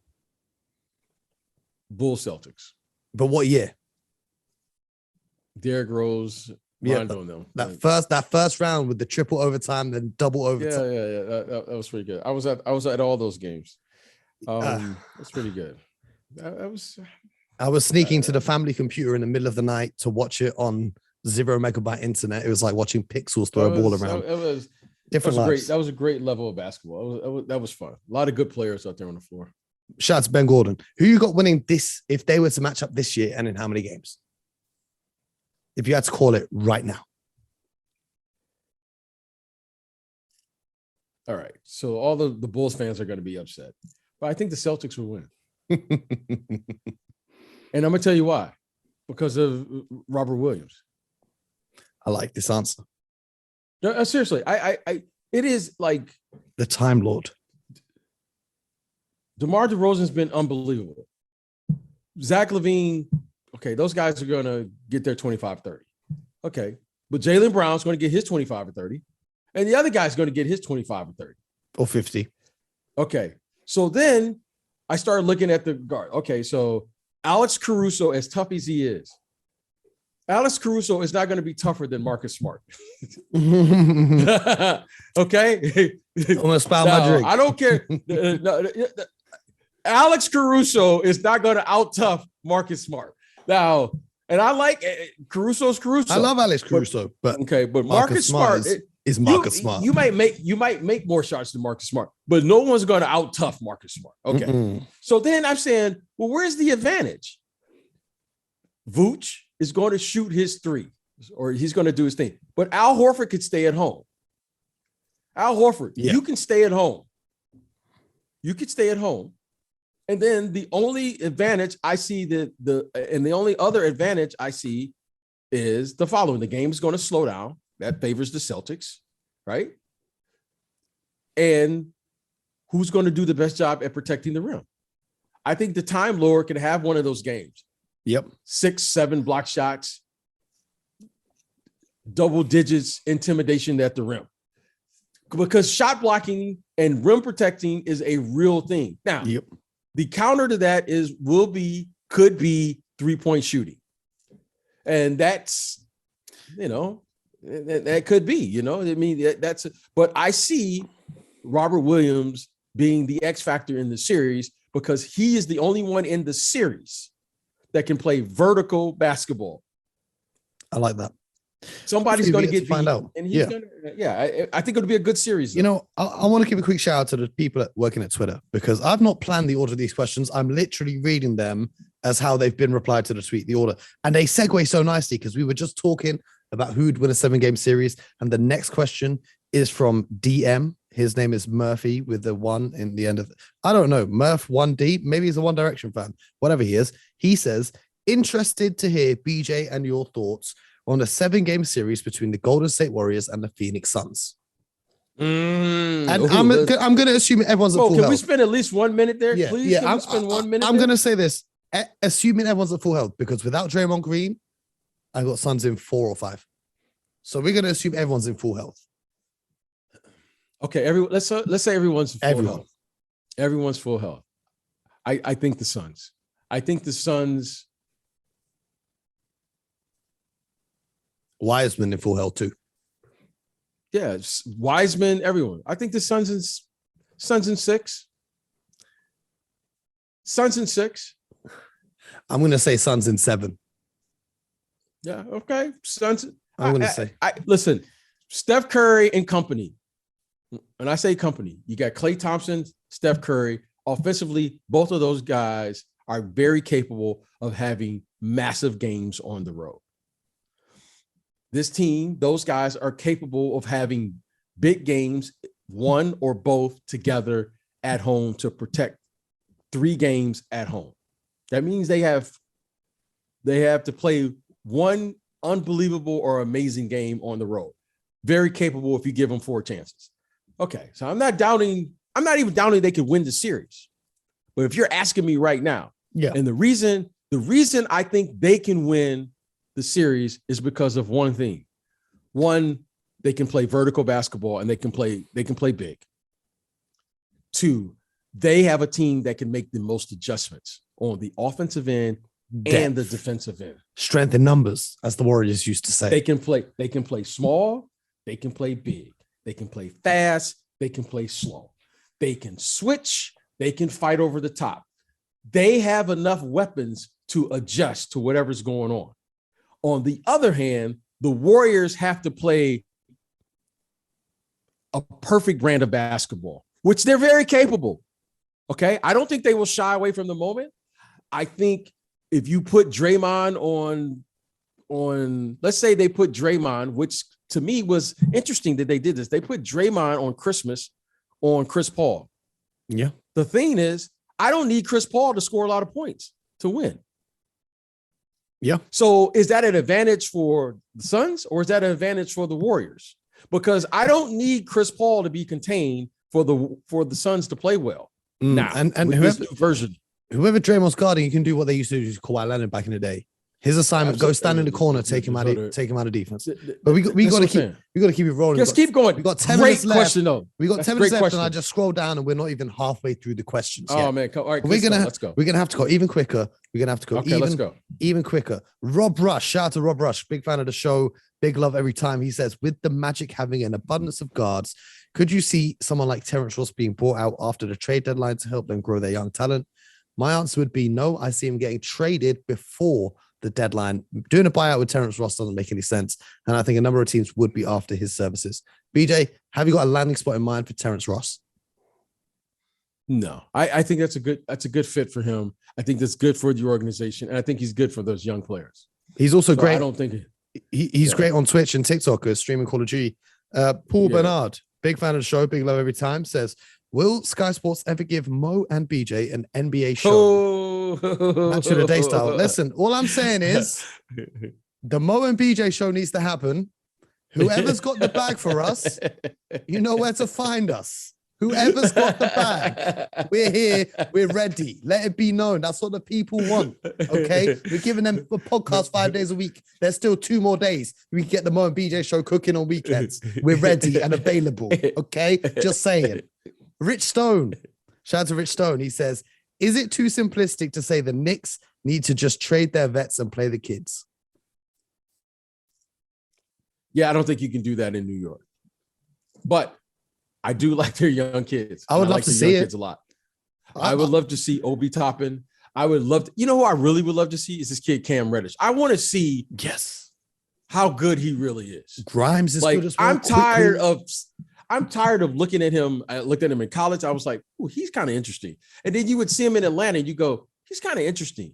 Bulls Celtics. But what year? Derrick Rose, Rondo, them. That first round with the triple overtime, then double overtime. Yeah. That was pretty good. I was at all those games. That's pretty good. I was sneaking to the family computer in the middle of the night to watch it on 0 megabyte internet. It was like watching pixels throw a ball around. It was different. That was a great level of basketball. That was fun. A lot of good players out there on the floor. Shout out to Ben Gordon. Who you got winning this if they were to match up this year, and in how many games? If you had to call it right now. All right. So all the Bulls fans are going to be upset. But I think the Celtics will win. And I'm going to tell you why. Because of Robert Williams. I like this answer. No, seriously. It is like the Time Lord. DeMar DeRozan's been unbelievable. Zach LaVine, okay, those guys are going to get their 25-30. Okay. But Jaylen Brown's going to get his 25 or 30. And the other guy's going to get his 25 or 30. Or 50. Okay. So then I started looking at the guard. Okay, so Alex Caruso, as tough as he is, Alex Caruso is not going to be tougher than Marcus Smart. Okay? Almost found my drink. I don't care. Alex Caruso is not going to out-tough Marcus Smart. Now, and I like Caruso's Caruso. I love Alex Caruso, but Marcus Smart, is Marcus Smart. You might make more shots than Marcus Smart, but no one's going to out tough Marcus Smart. Okay. So then I'm saying, well, where's the advantage? Vooch is going to shoot his three, or he's going to do his thing. But Al Horford could stay at home. Al Horford, you can stay at home. You could stay at home. And then the only advantage I see the only other advantage I see is the following. The game is going to slow down. That favors the Celtics, right? And who's going to do the best job at protecting the rim? I think the Time Lord can have one of those games. Yep. 6-7 block shots, double digits intimidation at the rim. Because shot blocking and rim protecting is a real thing. Now, the counter to that could be 3-point shooting. And that's, that could be, I mean, but I see Robert Williams being the X factor in the series because he is the only one in the series that can play vertical basketball. I like that. Somebody's going to get find out. And he's I think it'll be a good series. I want to give a quick shout out to the people working at Twitter because I've not planned the order of these questions. I'm literally reading them as how they've been replied to the tweet, the order. And they segue so nicely because we were just talking about who'd win a 7-game series. And the next question is from DM. His name is Murphy with the 1 in the end of I don't know, Murph 1D. Maybe he's a One Direction fan, whatever he is. He says, interested to hear BJ and your thoughts on a 7-game series between the Golden State Warriors and the Phoenix Suns. And I'm going to assume everyone's at full health. Can we spend at least 1 minute there? Yeah, please? Can we spend 1 minute I'm going to say this, assuming everyone's at full health, because without Draymond Green, I got Suns in 4 or 5. So we're going to assume everyone's in full health. Okay, let's say everyone's full health. Everyone's full health. I think the Suns. Wiseman in full health too. Yeah, Wiseman, everyone. I think the Suns in 6. Suns in 6. I'm going to say Suns in 7. Yeah, okay. Suns. I'm going to say. Listen, Steph Curry and company. And I say company. You got Klay Thompson, Steph Curry. Offensively, both of those guys are very capable of having massive games on the road. This team, those guys are capable of having big games, one or both together at home to protect 3 games at home. That means they have to play one unbelievable or amazing game on the road. Very capable if you give them 4 chances. Okay, so I'm not even doubting they could win the series. But if you're asking me right now, and the reason I think they can win the series is because of one thing. One, they can play vertical basketball and they can play big. 2, they have a team that can make the most adjustments on the offensive end and the defensive end. Strength in numbers, as the Warriors used to say. They can play small, they can play big, they can play fast, they can play slow. They can switch, they can fight over the top. They have enough weapons to adjust to whatever's going on. On the other hand, the Warriors have to play a perfect brand of basketball, which they're very capable. Okay. I don't think they will shy away from the moment. I think if you put Draymond on, let's say they put Draymond, which to me was interesting that they did this. They put Draymond on Christmas on Chris Paul. Yeah. The thing is, I don't need Chris Paul to score a lot of points to win. Yeah. So is that an advantage for the Suns or is that an advantage for the Warriors? Because I don't need Chris Paul to be contained for the Suns to play well. Now, and whoever Draymond's guarding, you can do what they used to do to Kawhi Leonard back in the day. His assignment: go stand in the corner, take him out of defense. But we got to keep it rolling. Just keep going. We got 10 minutes left. Question, though. We got 10 minutes left, and I just scroll down, and we're not even halfway through the questions. Oh yet. man! All right, let's go. We're gonna have to go even quicker. Okay, let's go even quicker. Rob Rush, shout out to Rob Rush, big fan of the show, big love every time. He says, with the Magic having an abundance of guards, could you see someone like Terrence Ross being brought out after the trade deadline to help them grow their young talent? My answer would be no. I see him getting traded before the deadline. Doing a buyout with Terrence Ross doesn't make any sense. And I think a number of teams would be after his services. BJ, have you got a landing spot in mind for Terrence Ross? No, I think that's a good fit for him. I think that's good for the organization. And I think he's good for those young players. He's also great. I don't think he's great on Twitch and TikTok, streaming Call of Duty. Paul Bernard, big fan of the show, big love every time, says, will Sky Sports ever give Mo and BJ an NBA show? Match of the day style. Listen, all I'm saying is the Mo and BJ show needs to happen. Whoever's got the bag for us, you know where to find us. Whoever's got the bag, we're here, we're ready. Let it be known. That's what the people want. Okay. We're giving them a podcast 5 days a week. There's still 2 more days. We can get the Mo and BJ show cooking on weekends. We're ready and available. Okay. Just saying. Rich Stone. Shout out to Rich Stone. He says, is it too simplistic to say the Knicks need to just trade their vets and play the kids? Yeah, I don't think you can do that in New York. But I do like their young kids. I would love to see it. Kids a lot. I would love to see Obi Toppin. I would love to, you know who I really would love to see is this kid Cam Reddish. I want to see how good he really is. Grimes is like, good as well. I'm tired of looking at him. I looked at him in college. I was like, oh, he's kind of interesting. And then you would see him in Atlanta and you go, he's kind of interesting.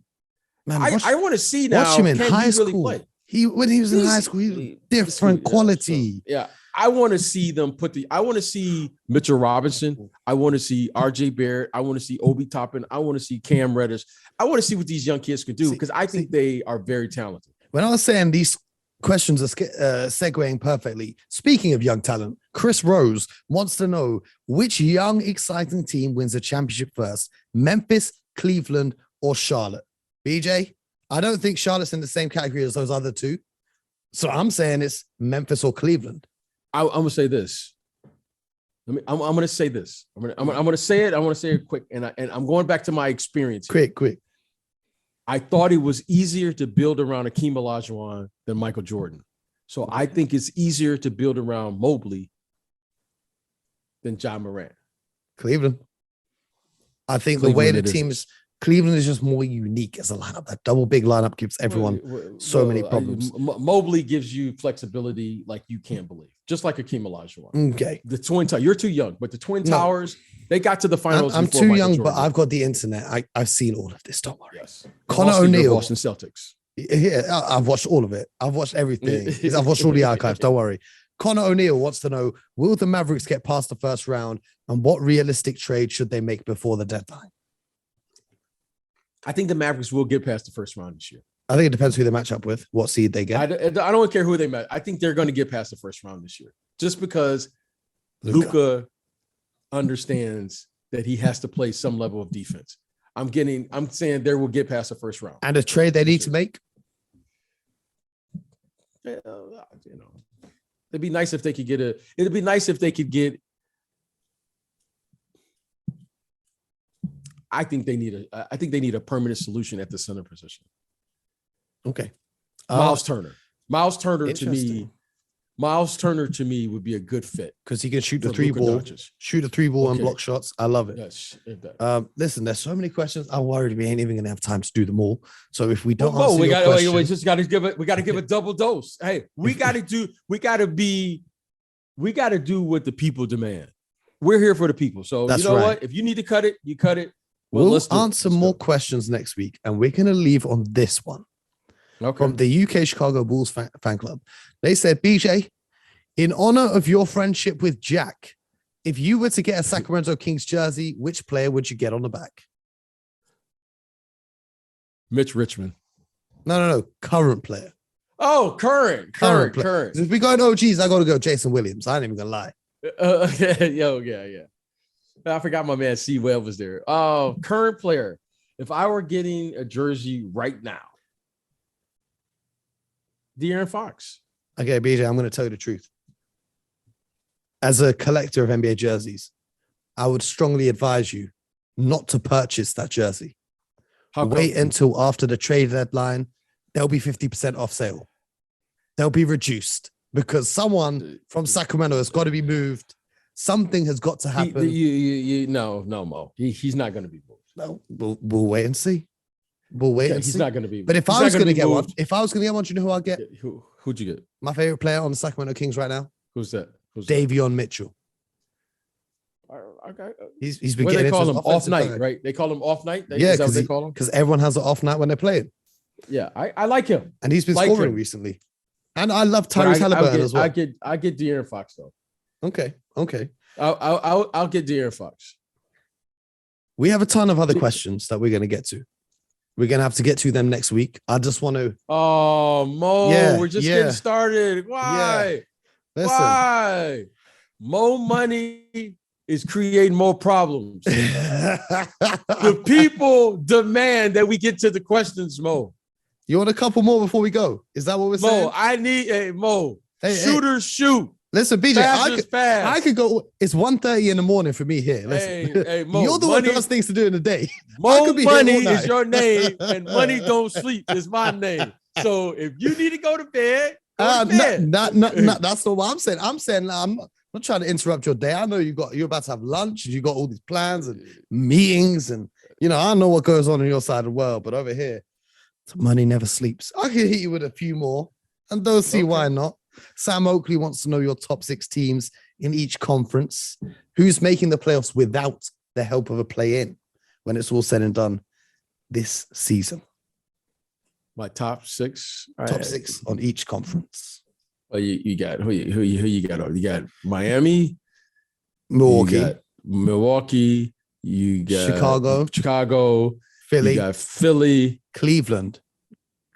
Man, I want to see now. Watch him in high school. Really play? When he was in high school, he was different quality. So, I want to see them I want to see Mitchell Robinson. I want to see RJ Barrett. I want to see Obi Toppin. I want to see Cam Reddish. I want to see what these young kids can do because I think they are very talented. When I was saying these questions are segueing perfectly, speaking of young talent, Chris Rose wants to know which young, exciting team wins a championship first, Memphis, Cleveland, or Charlotte? BJ, I don't think Charlotte's in the same category as those other two. So I'm saying it's Memphis or Cleveland. I'm gonna say this. I'm gonna say this. I'm gonna say it. I want to say it quick, and I'm going back to my experience. Quick. I thought it was easier to build around Akeem Olajuwon than Michael Jordan, so I think it's easier to build around Mobley than John Morant. Cleveland. I think the way the teams. Cleveland is just more unique as a lineup. That double big lineup gives everyone so many problems. Mobley gives you flexibility like you can't believe, just like Akeem Olajuwon. Okay. The Twin Towers, you're too young, but the Twin Towers, they got to the finals. I'm too young, but I've got the internet. I've seen all of this. Don't worry. Yes. Connor O'Neal. Boston Celtics. Yeah, I've watched all of it. I've watched everything. I've watched all the archives. Don't worry. Connor O'Neal wants to know, will the Mavericks get past the first round and what realistic trade should they make before the deadline? I think the Mavericks will get past the first round this year. I think it depends who they match up with, what seed they get. I don't care who they match. I think they're going to get past the first round this year just because Luka understands that he has to play some level of defense. I'm saying they will get past the first round. And a trade they need to make? It'd be nice if they could get I think they need a permanent solution at the center position. Okay. Miles Turner to me would be a good fit because he can shoot the three ball and block shots. I love it. Yes, listen, there's so many questions. I'm worried we ain't even gonna have time to do them all. So if we don't we got to give a double dose. Hey, we got to do what the people demand. We're here for the people. So you know what? If you need to cut it, you cut it. We'll answer more questions next week, and we're going to leave on this one. Okay. From the UK Chicago Bulls fan club. They said, BJ, in honor of your friendship with Jack, if you were to get a Sacramento Kings jersey, which player would you get on the back? Mitch Richmond. No. Current player. Oh, current. If we go in OGs, I got to go Jason Williams. I ain't even going to lie. Yeah. I forgot my man C. Webb was there. Oh, current player. If I were getting a jersey right now, De'Aaron Fox. Okay, BJ, I'm going to tell you the truth. As a collector of NBA jerseys, I would strongly advise you not to purchase that jersey. Wait until after the trade deadline. They'll be 50% off sale. They'll be reduced because someone from Sacramento has got to be moved. Something has got to happen. No, Mo. He's not going to be moved. No, we'll wait and see. We'll wait and He's see. not going to be. But if I was going to get one, do you know who I'll get? Who'd you get? My favorite player on the Sacramento Kings right now. Who's that? Davion Mitchell. Okay. He's been getting. They call him off night, right? They call him off night. Is that what they call him? Because everyone has an off night when they're playing. Yeah, I like him, and he's been scoring recently. And I love Tyrese Halliburton as well. I get De'Aaron Fox though. Okay. I'll get De'Aaron Fox. We have a ton of other questions that we're going to get to. We're going to have to get to them next week. I just want to. Oh, Mo, we're just getting started. Why? Yeah. Listen. Why? Mo money is creating more problems. The people demand that we get to the questions, Mo. You want a couple more before we go? Is that what we're saying? Mo, I need Mo. Shooters shoot. Listen, BJ, I could go. It's 1:30 in the morning for me here. Listen, hey, Mo, you're the one who has things to do in the day. Mo Money is your name, and Money Don't Sleep is my name. So if you need to go to bed, that's not what I'm saying. I'm saying I'm not trying to interrupt your day. I know you're about to have lunch and you got all these plans and meetings, and I know what goes on your side of the world. But over here, Money never sleeps. I can hit you with a few more, and don't see why not. Sam Oakley wants to know your top 6 teams in each conference. Who's making the playoffs without the help of a play-in when it's all said and done this season? My top 6? Top 6 on each conference. Well, you got who you got? You got Miami, Milwaukee, you got Chicago, Philly, you got Philly, Cleveland.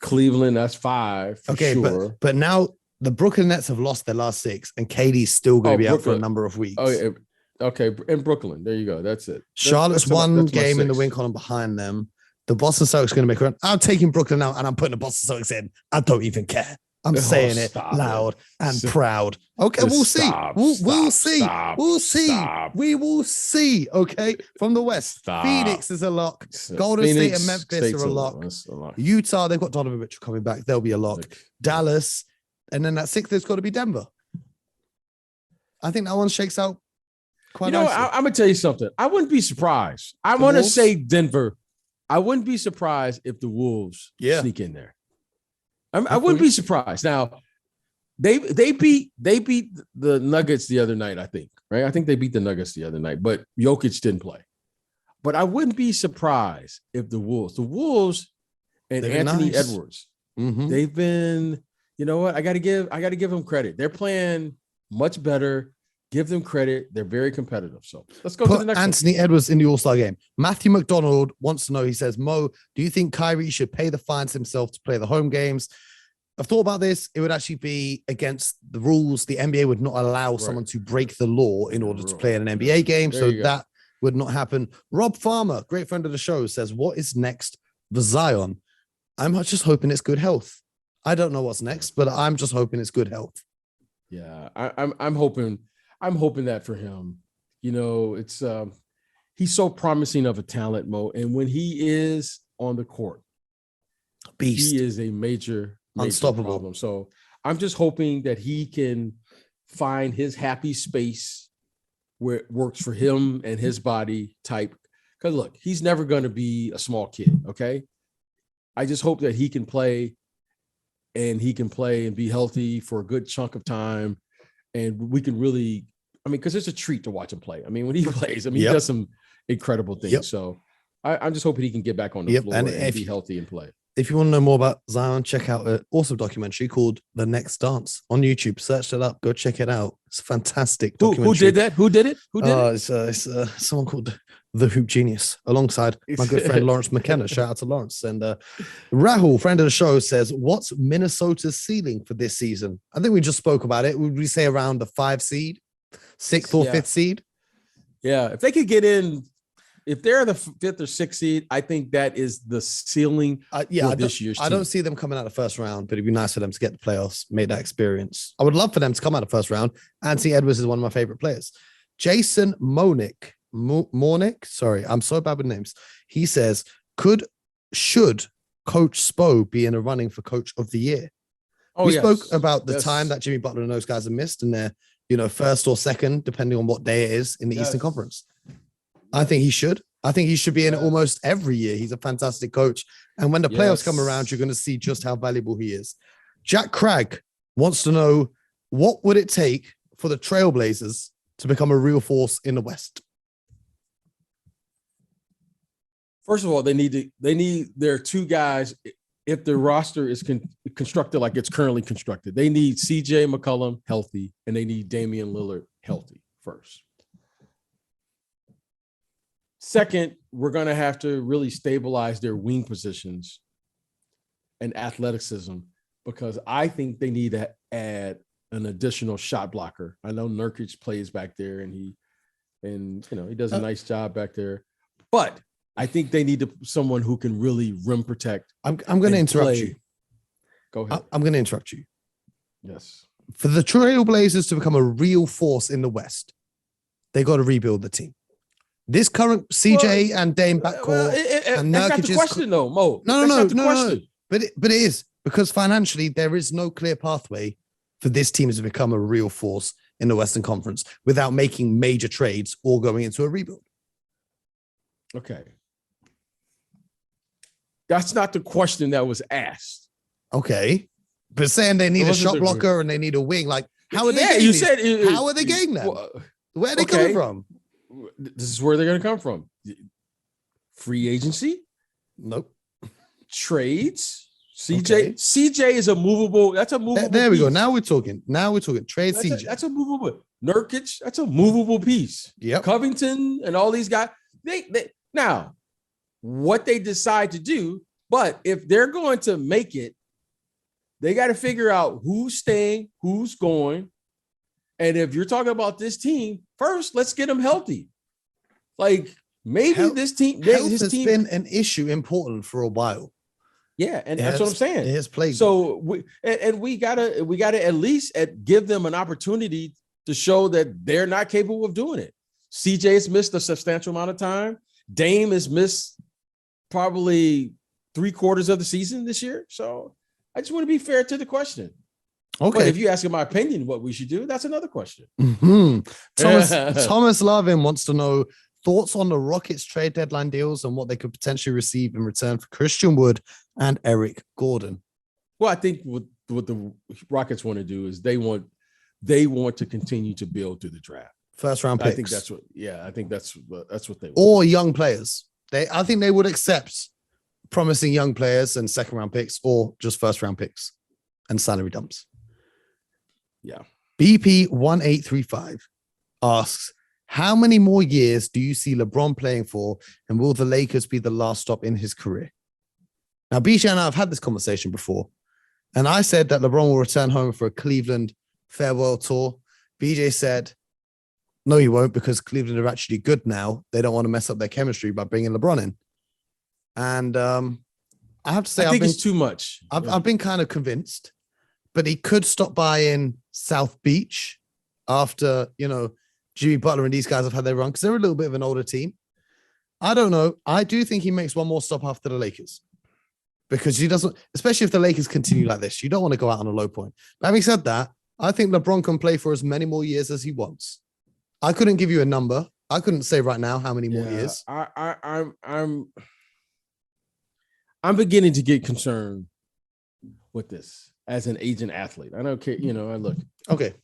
That's 5 for sure. But now the Brooklyn Nets have lost their last 6, and KD's still going to be out for a number of weeks. Oh, okay. In Brooklyn, there you go. That's it. Charlotte's one game in the win column behind them. The Boston Celtics are going to make a run. I'm taking Brooklyn out, and I'm putting the Boston Celtics in. I don't even care. I'm saying it loud and proud. Okay, we'll see. We'll see. We will see. Okay, from the West, Phoenix is a lock. Golden State and Memphis are a lock. Utah, they've got Donovan Mitchell coming back. They'll be a lock. Dallas, and then that 6th, there's got to be Denver. I think that one shakes out quite nicely. I'm going to tell you something. I wouldn't be surprised. I want to say Denver. I wouldn't be surprised if the Wolves sneak in there. I wouldn't be surprised. Now, they beat the Nuggets the other night, I think, right? I think they beat the Nuggets the other night, but Jokic didn't play. But I wouldn't be surprised if the Wolves and Anthony Edwards, they've been, you know what? I got to give them credit. They're playing much better. Give them credit. They're very competitive. So let's go to the next Anthony Edwards in the All-Star game. Matthew McDonald wants to know, he says, Mo, do you think Kyrie should pay the fines himself to play the home games? I've thought about this. It would actually be against the rules. The NBA would not allow someone to break the law in order to play in an NBA game. So that would not happen. Rob Farmer, great friend of the show, says, what is next for Zion? I'm just hoping it's good health. I don't know what's next, but I'm just hoping it's good health. Yeah, I'm hoping that for him. It's he's so promising of a talent, Mo. And when he is on the court, beast. He is a major unstoppable problem. So I'm just hoping that he can find his happy space where it works for him and his body type. Because look, he's never going to be a small kid. Okay. I just hope that he can play and be healthy for a good chunk of time. And we can really, because it's a treat to watch him play. When he plays, he does some incredible things. So I'm just hoping he can get back on the floor and be healthy and play. If you want to know more about Zion, check out an awesome documentary called The Next Dance on YouTube. Search it up. Go check it out. It's a fantastic documentary. Who did that? Who did it? It's someone called The Hoop Genius alongside my good friend Lawrence McKenna. Shout out to Lawrence. And Rahul, friend of the show, says, what's Minnesota's ceiling for this season? I think we just spoke about it. Would we say around the 5 seed, 6th or 5th seed? Yeah. If they could get in, if they're the 5th or 6th seed, I think that is the ceiling for this year's team. I don't see them coming out of the first round, but it'd be nice for them to get the playoffs, make that experience. I would love for them to come out of the first round. Anthony Edwards is one of my favorite players. Jason Mornick, sorry, I'm so bad with names. He says, should Coach Spo be in a running for Coach of the Year? We spoke about the time that Jimmy Butler and those guys have missed, and they're, first or second, depending on what day it is in the Eastern Conference. I think he should. I think he should be in it almost every year. He's a fantastic coach. And when the playoffs come around, you're going to see just how valuable he is. Jack Cragg wants to know, what would it take for the Trailblazers to become a real force in the West? First of all, they need their two guys. If the roster is constructed like it's currently constructed, they need CJ McCollum healthy, and they need Damian Lillard healthy first. Second, we're going to have to really stabilize their wing positions and athleticism, because I think they need to add an additional shot blocker. I know Nurkic plays back there, and he does a nice job back there, but I think they need someone who can really rim protect. I'm going to interrupt you. Go ahead. I'm going to interrupt you. Yes. For the Trailblazers to become a real force in the West, they got to rebuild the team. This current CJ and Dame backcourt and Nurkic. That's not the question, though, Mo. No. But it is, because financially there is no clear pathway for this team to become a real force in the Western Conference without making major trades or going into a rebuild. Okay. That's not the question that was asked. Okay. But saying they need a shot blocker and they need a wing, like, how are they getting how are they getting that? Where are they coming from? This is where they're going to come from. Free agency? Nope. Trades? CJ is a movable. That's a movable. There we go. Now we're talking. Trade CJ. That's a movable. Nurkic, that's a movable piece. Yep. Covington and all these guys. They now, what they decide to do, but if they're going to make it, they got to figure out who's staying, who's going. And if you're talking about this team, first, let's get them healthy. Like, maybe this team has been an issue important for a while. Yeah, and that's what I'm saying. It has played. So we gotta at least give them an opportunity to show that they're not capable of doing it. CJ's missed a substantial amount of time. Dame has missed probably 3/4 of the season this year. So I just want to be fair to the question. Okay. But if you ask my opinion what we should do, that's another question. Mm-hmm. Thomas Lavin wants to know thoughts on the Rockets trade deadline deals and what they could potentially receive in return for Christian Wood and Eric Gordon. Well, I think what the Rockets want to do is they want to continue to build through the draft. First round picks. I think that's what they want. Or young players. I think they would accept promising young players and second round picks, or just first round picks and salary dumps. Yeah. BP1835 asks, how many more years do you see LeBron playing for, and will the Lakers be the last stop in his career? Now, BJ and I have had this conversation before, and I said that LeBron will return home for a Cleveland farewell tour. BJ said, no, he won't, because Cleveland are actually good now. They don't want to mess up their chemistry by bringing LeBron in. And I have to say, I think it's too much. I've been kind of convinced, but he could stop by in South Beach after, Jimmy Butler and these guys have had their run, because they're a little bit of an older team. I don't know. I do think he makes one more stop after the Lakers, because he doesn't, especially if the Lakers continue like this, you don't want to go out on a low point. But having said that, I think LeBron can play for as many more years as he wants. I couldn't give you a number. I couldn't say right now how many more years. I'm beginning to get concerned with this as an agent athlete. I don't care, look. Okay.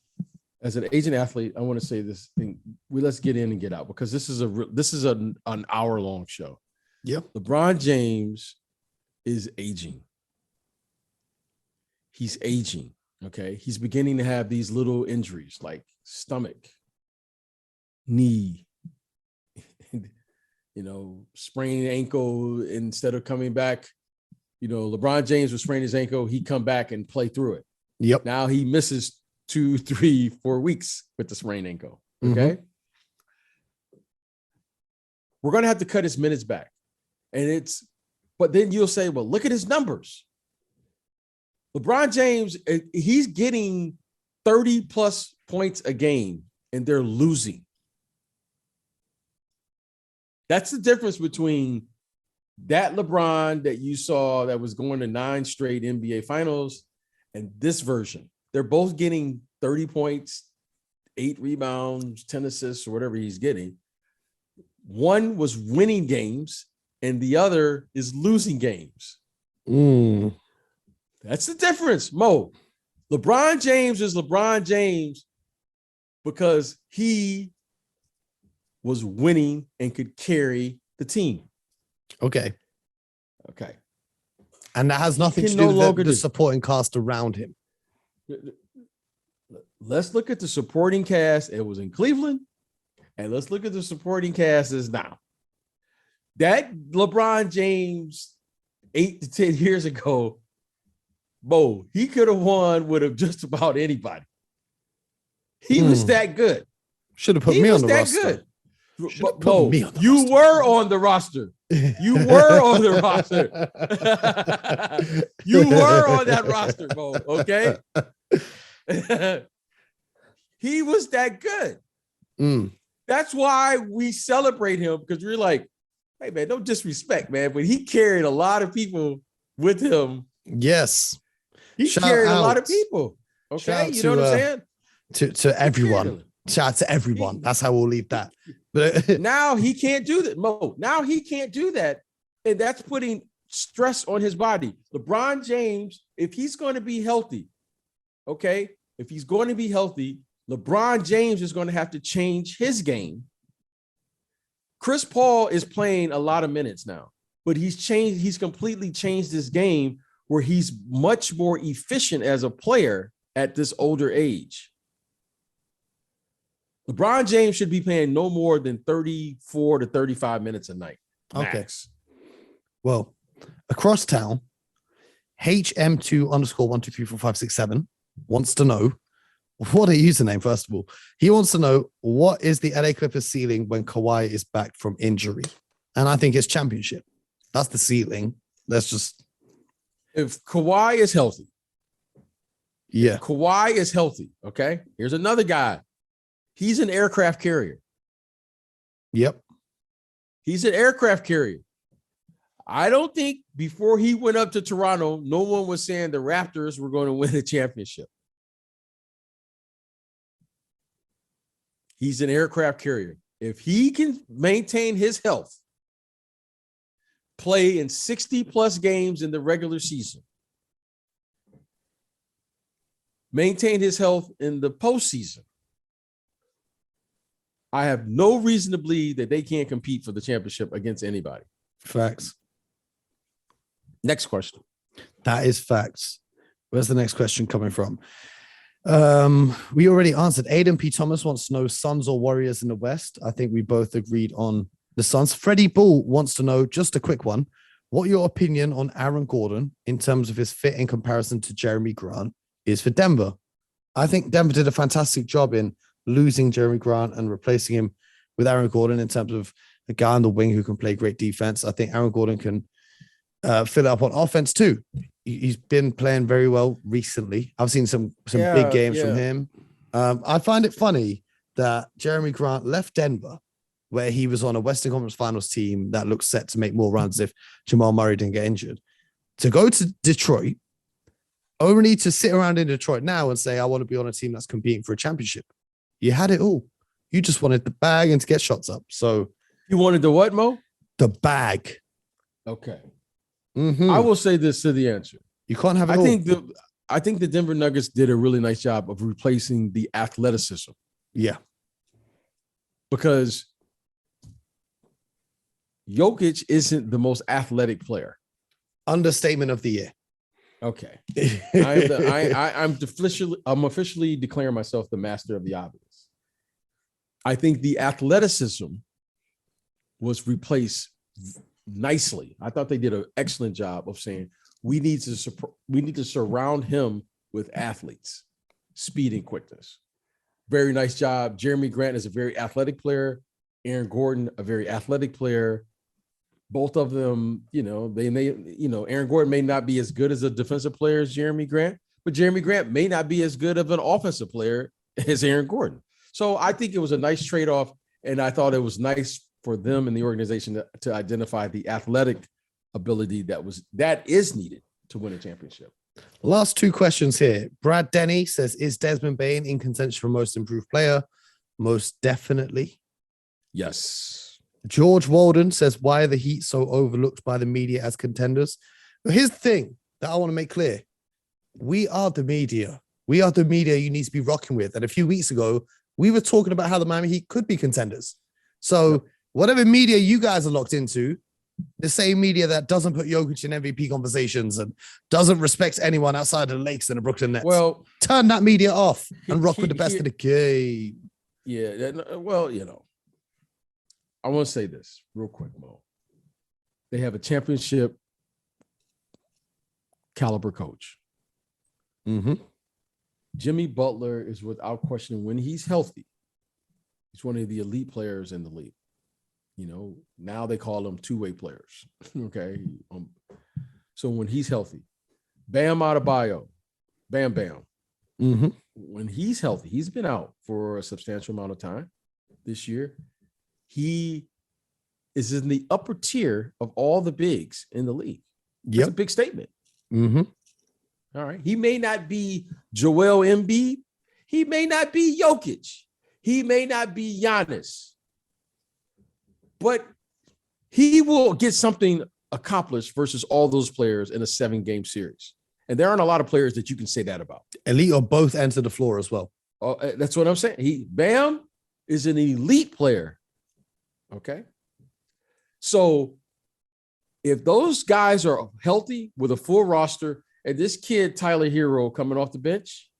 As an agent athlete, I want to say this thing. Let's get in and get out, because this is an hour-long show. Yeah. LeBron James is aging. He's aging. Okay. He's beginning to have these little injuries like stomach, knee, sprained ankle. Instead of coming back, LeBron James was spraining his ankle. He come back and play through it. Yep. Now he misses 2, 3, 4 weeks with the sprained ankle. Okay. Mm-hmm. We're going to have to cut his minutes back. But then you'll say, well, look at his numbers. LeBron James, he's getting 30 plus points a game and they're losing. That's the difference between that LeBron that you saw that was going to 9 straight NBA finals and this version. They're both getting 30 points, 8 rebounds, 10 assists, or whatever he's getting. One was winning games and the other is losing games. That's the difference, Mo. LeBron James is LeBron James because he was winning and could carry the team. Okay. And that has nothing to do with the supporting cast around him. Let's look at the supporting cast. It was in Cleveland. And let's look at the supporting cast as now. That LeBron James 8 to 10 years ago, Bo, he could have won with just about anybody. He was that good. Should have put me on the roster. Good. Bo, you were on the roster. You were on the roster. You were on that roster, Bo. Okay. He was that good. That's why we celebrate him, because we're like, hey, man, don't disrespect, man. But he carried a lot of people with him. Yes. He carried a lot of people. Okay. You know what I'm saying? To everyone. Shout out to everyone. That's how we'll leave that. But now he can't do that, Mo. Now he can't do that. And that's putting stress on his body. LeBron James, if he's going to be healthy, okay, if he's going to be healthy, LeBron James is going to have to change his game. Chris Paul is playing a lot of minutes now, but he's completely changed his game where he's much more efficient as a player at this older age. LeBron James should be playing no more than 34 to 35 minutes a night. Max. Okay. Well, across town, HM2_1234567 wants to know, what a username, first of all. He wants to know, what is the LA Clippers ceiling when Kawhi is back from injury? And I think it's championship. That's the ceiling. If Kawhi is healthy. Yeah. Kawhi is healthy. Okay. Here's another guy. He's an aircraft carrier. Yep. He's an aircraft carrier. I don't think before he went up to Toronto, no one was saying the Raptors were going to win the championship. He's an aircraft carrier. If he can maintain his health, play in 60 plus games in the regular season, maintain his health in the postseason, I have no reason to believe that they can't compete for the championship against anybody. Facts. Next question. That is facts. Where's the next question coming from? We already answered. Aiden P. Thomas wants to know Suns or Warriors in the West. I think we both agreed on the Suns. Freddie Bull wants to know, just a quick one, what your opinion on Aaron Gordon in terms of his fit in comparison to Jeremy Grant is for Denver. I think Denver did a fantastic job in losing Jeremy Grant and replacing him with Aaron Gordon in terms of a guy on the wing who can play great defense. I think Aaron Gordon can fill it up on offense too. He's been playing very well recently. I've seen some big games from him. I find it funny that Jeremy Grant left Denver, where he was on a Western Conference Finals team that looks set to make more runs if Jamal Murray didn't get injured, to go to Detroit, only to sit around in Detroit now and say, I want to be on a team that's competing for a championship. You had it all. You just wanted the bag and to get shots up. So you wanted the what, Mo? The bag. Okay. I will say this to the answer. You can't have it all. I think the Denver Nuggets did a really nice job of replacing the athleticism. Yeah. Because Jokic isn't the most athletic player. Understatement of the year. Okay. I'm officially declaring myself the master of the obvious. I think the athleticism was replaced nicely. I thought they did an excellent job of saying we need to surround him with athletes, speed and quickness. Very nice job. Jeremy Grant is a very athletic player. Aaron Gordon, a very athletic player. Both of them, Aaron Gordon may not be as good as a defensive player as Jeremy Grant, but Jeremy Grant may not be as good of an offensive player as Aaron Gordon. So I think it was a nice trade-off, and I thought it was nice for them and the organization to identify the athletic ability that is needed to win a championship. Last two questions here. Brad Denny says, is Desmond Baine in contention for most improved player? Most definitely. Yes. George Walden says, why are the Heat so overlooked by the media as contenders? But here's the thing that I want to make clear. We are the media. We are the media you need to be rocking with. And a few weeks ago, we were talking about how the Miami Heat could be contenders. So whatever media you guys are locked into, the same media that doesn't put Jokic in MVP conversations and doesn't respect anyone outside of the Lakers and the Brooklyn Nets. Well, turn that media off and rock with the best of the game. Yeah. Well, I want to say this real quick, Mo. They have a championship caliber coach. Mm-hmm. Jimmy Butler is without question, when he's healthy, he's one of the elite players in the league. Now they call them two-way players. Okay. So when he's healthy, Bam Adebayo, Bam. Mm-hmm. When he's healthy, he's been out for a substantial amount of time this year. He is in the upper tier of all the bigs in the league. That's a big statement. Mm-hmm. All right. He may not be Joel Embiid. He may not be Jokic. He may not be Giannis. But he will get something accomplished versus all those players in a 7-game series. And there aren't a lot of players that you can say that about. Elite on both ends of the floor as well. That's what I'm saying. Bam is an elite player. Okay. So if those guys are healthy with a full roster and this kid, Tyler Hero, coming off the bench,